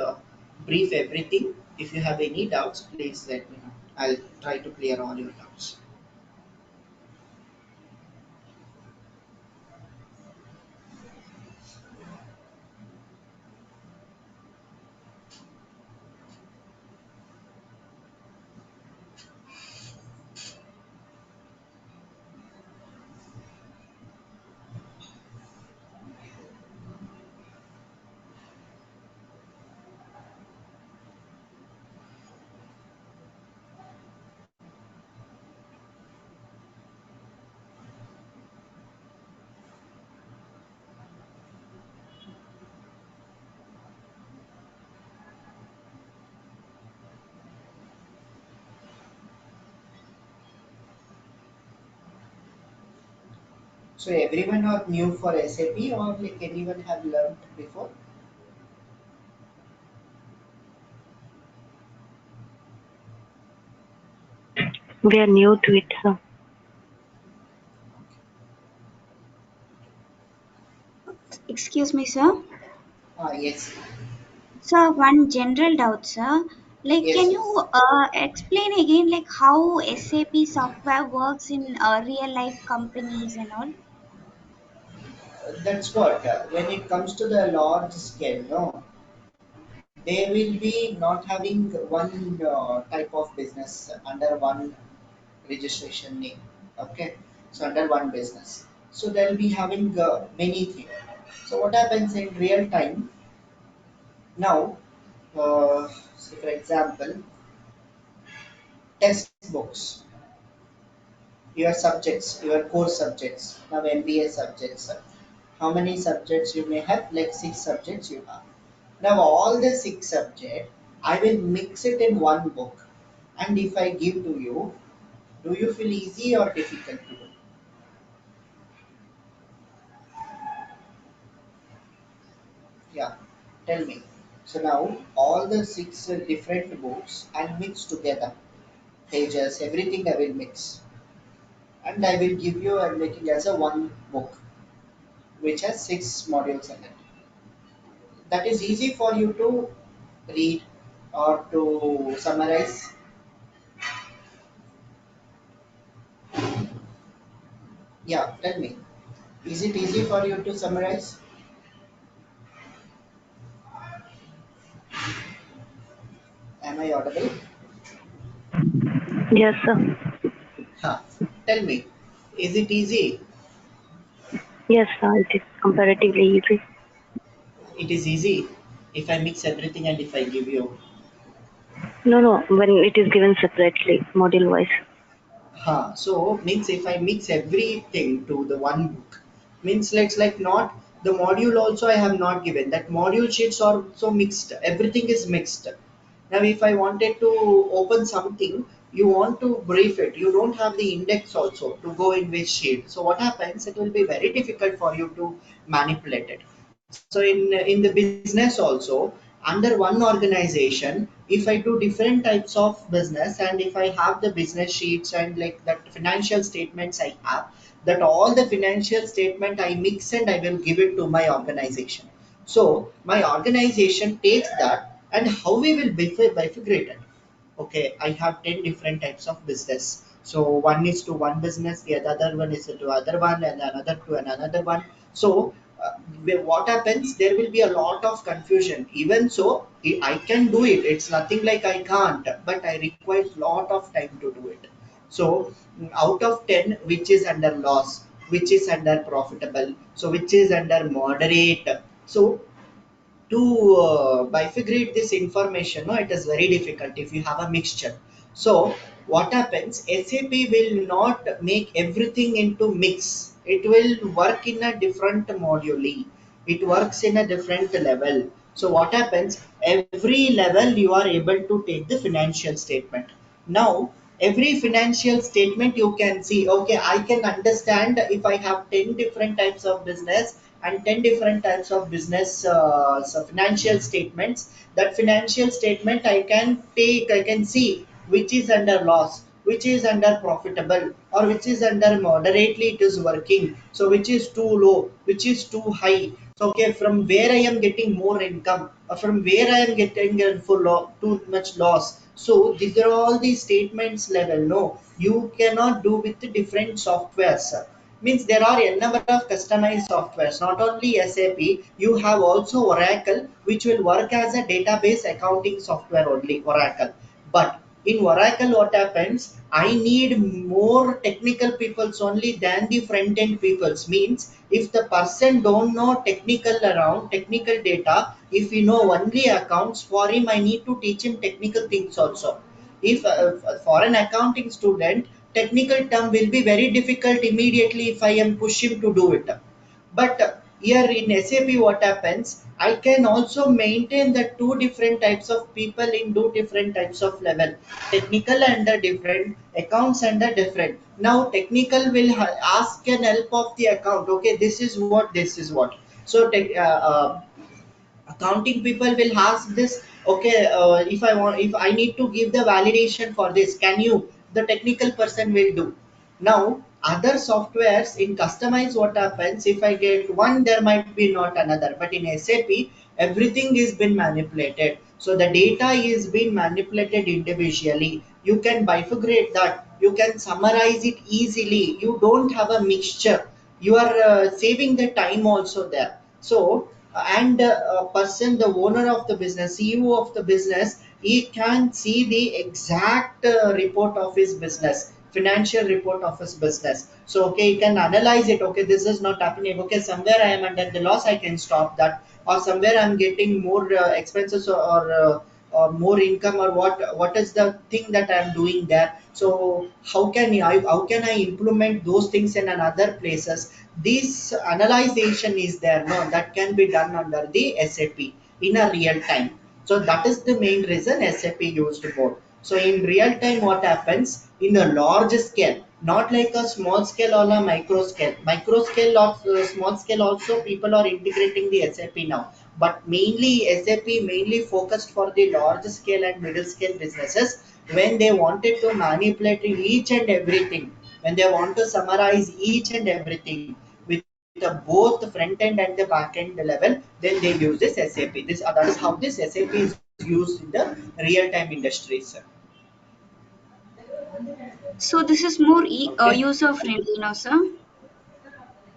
brief everything. If you have any doubts, please let me know. I'll try to clear all your doubts. So everyone are new for SAP or like anyone have learned before? We are new to it, sir. Excuse me, sir. Yes. Sir, one general doubt, sir. Like, Yes, can yes. you explain again, like how SAP software works in real life companies and all? That's what. When it comes to the large scale, no, they will be not having one type of business under one registration name. Okay, so under one business. So they'll be having many things. So what happens in real time now? So for example, textbooks, your subjects, your core subjects. Now MBA subjects. How many subjects you may have? Like 6 subjects you have. Now all the 6 subjects, I will mix it in one book. And if I give to you, do you feel easy or difficult to do? Yeah, tell me. So now all the 6 different books I'll mix together. Pages, everything I will mix. And I will give you and making as a one book which has 6 modules in it. That is easy for you to read or to summarize. Yeah, tell me. Is it easy for you to summarize? Am I audible? Yes, sir. Huh. Tell me, is it easy? Yes, sir. It is comparatively easy. It is easy if I mix everything and if I give you. No, no. When it is given separately, module wise. Huh. So means if I mix everything to the one book, means let's like not the module also I have not given. That module sheets are so mixed. Everything is mixed. Now if I wanted to open something, you want to brief it. You don't have the index also to go in which sheet. So what happens? It will be very difficult for you to manipulate it. So in the business also, under one organization, if I do different types of business and if I have the business sheets and like that financial statements I have, that all the financial statement I mix and I will give it to my organization. So my organization takes that and how we will bifurcate it. Okay, I have 10 different types of business. So one is to one business, the other one is to other one, and another to another one. So what happens, there will be a lot of confusion. Even so, I can do it. It's nothing like I can't, but I require lot of time to do it. So out of 10, which is under loss, which is under profitable, so which is under moderate. So to bifurcate this information, no, it is very difficult if you have a mixture. So what happens, SAP will not make everything into mix. It will work in a different module. It works in a different level. So what happens, every level you are able to take the financial statement. Now every financial statement you can see, okay, I can understand if I have 10 different types of business and 10 different types of business so financial statements, that financial statement I can take, I can see which is under loss, which is under profitable, or which is under moderately it is working, so which is too low, which is too high. So okay, from where I am getting more income, or from where I am getting too much loss. So these are all the statements level. No, you cannot do with the different softwares. Means there are a number of customized softwares. Not only SAP, you have also Oracle, which will work as a database accounting software only. Oracle, but in Oracle, what happens? I need more technical peoples only than the front end peoples. Means if the person don't know technical around technical data, if he know only accounts, for him I need to teach him technical things also. If for an accounting student, technical term will be very difficult immediately if I am push him to do it. But here in SAP, what happens? I can also maintain the two different types of people in two different types of level. Technical under different, accounts under different. Now technical will ask an help of the account. Okay, this is what, this is what. So accounting people will ask this, okay, if I need to give the validation for this, can you, the technical person will do. Now other softwares in customize, what happens, if I get one there might be not another, but in SAP everything is been manipulated, so the data is being manipulated individually. You can bifurcate that, you can summarize it easily, you don't have a mixture, you are saving the time also there. So and a person, the owner of the business, CEO of the business, he can see the exact report of his business, financial report of his business. So okay, he can analyze it, okay, this is not happening, okay, somewhere I am under the loss, I can stop that, or somewhere I'm getting more expenses, or more income, or what is the thing that I'm doing there. So how can I implement those things in another places. This analyzation is there, no, that can be done under the SAP in a real time. So that is the main reason SAP used more. So in real time, what happens in a large scale, not like a small scale or a micro scale. Micro scale or small scale also people are integrating the SAP now. But mainly SAP mainly focused for the large scale and middle scale businesses, when they wanted to manipulate each and everything, when they want to summarize each and everything with both the front end and the back end level, then they use this SAP. That is how this SAP is used in the real time industries. So this is more Okay. user friendly now, sir.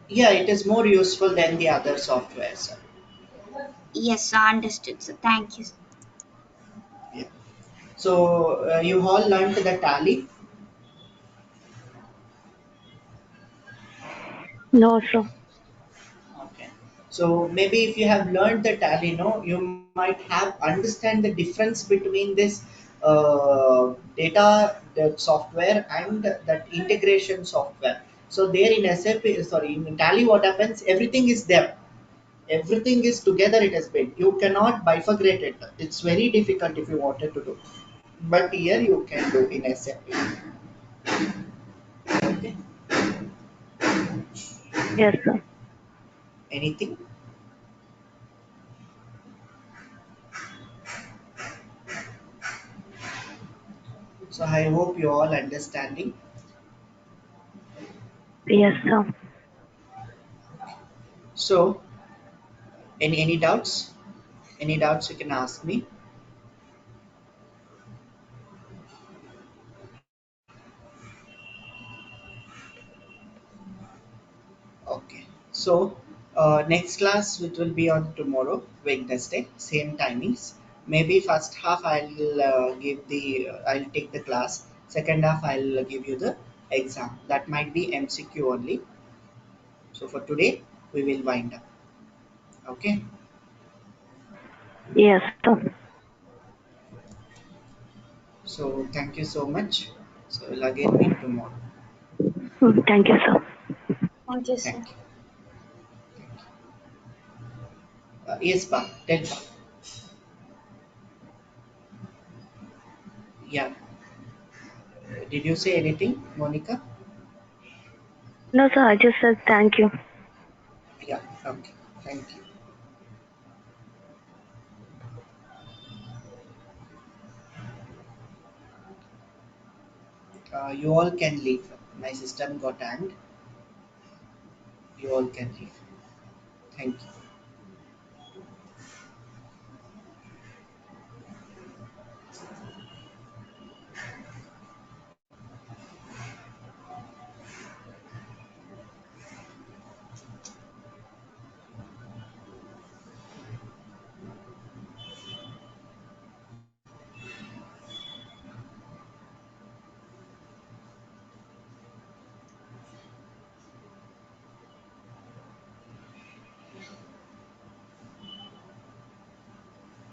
Yeah, it is more useful than the other softwares. Yes, sir, understood. So thank you. Yeah. So you all learned the tally. No, sir. Okay. So maybe if you have learned the tally, no, you might have understand the difference between this data that software and that integration software. So there in SAP, sorry, in tally, what happens? Everything is there. Everything is together. It has been. You cannot bifurcate it. It's very difficult if you wanted to do. But here you can do in SAP. Okay. Yes, sir. Anything? So I hope you all understanding. Yes, sir. So any doubts? Any doubts you can ask me. Okay. So next class it will be on tomorrow, Wednesday, same timings. Maybe first half I'll I'll take the class. Second half I'll give you the exam. That might be MCQ only. So for today we will wind up. Okay. Yes, sir. So thank you so much. So we'll again meet tomorrow. Thank you, sir. Thank you, sir. Thank you. Yes, Pa. Tell Pa. Yeah. Did you say anything, Monica? No, sir. I just said thank you. Yeah, okay. Thank you. You all can leave. My system got hanged. You all can leave. Thank you.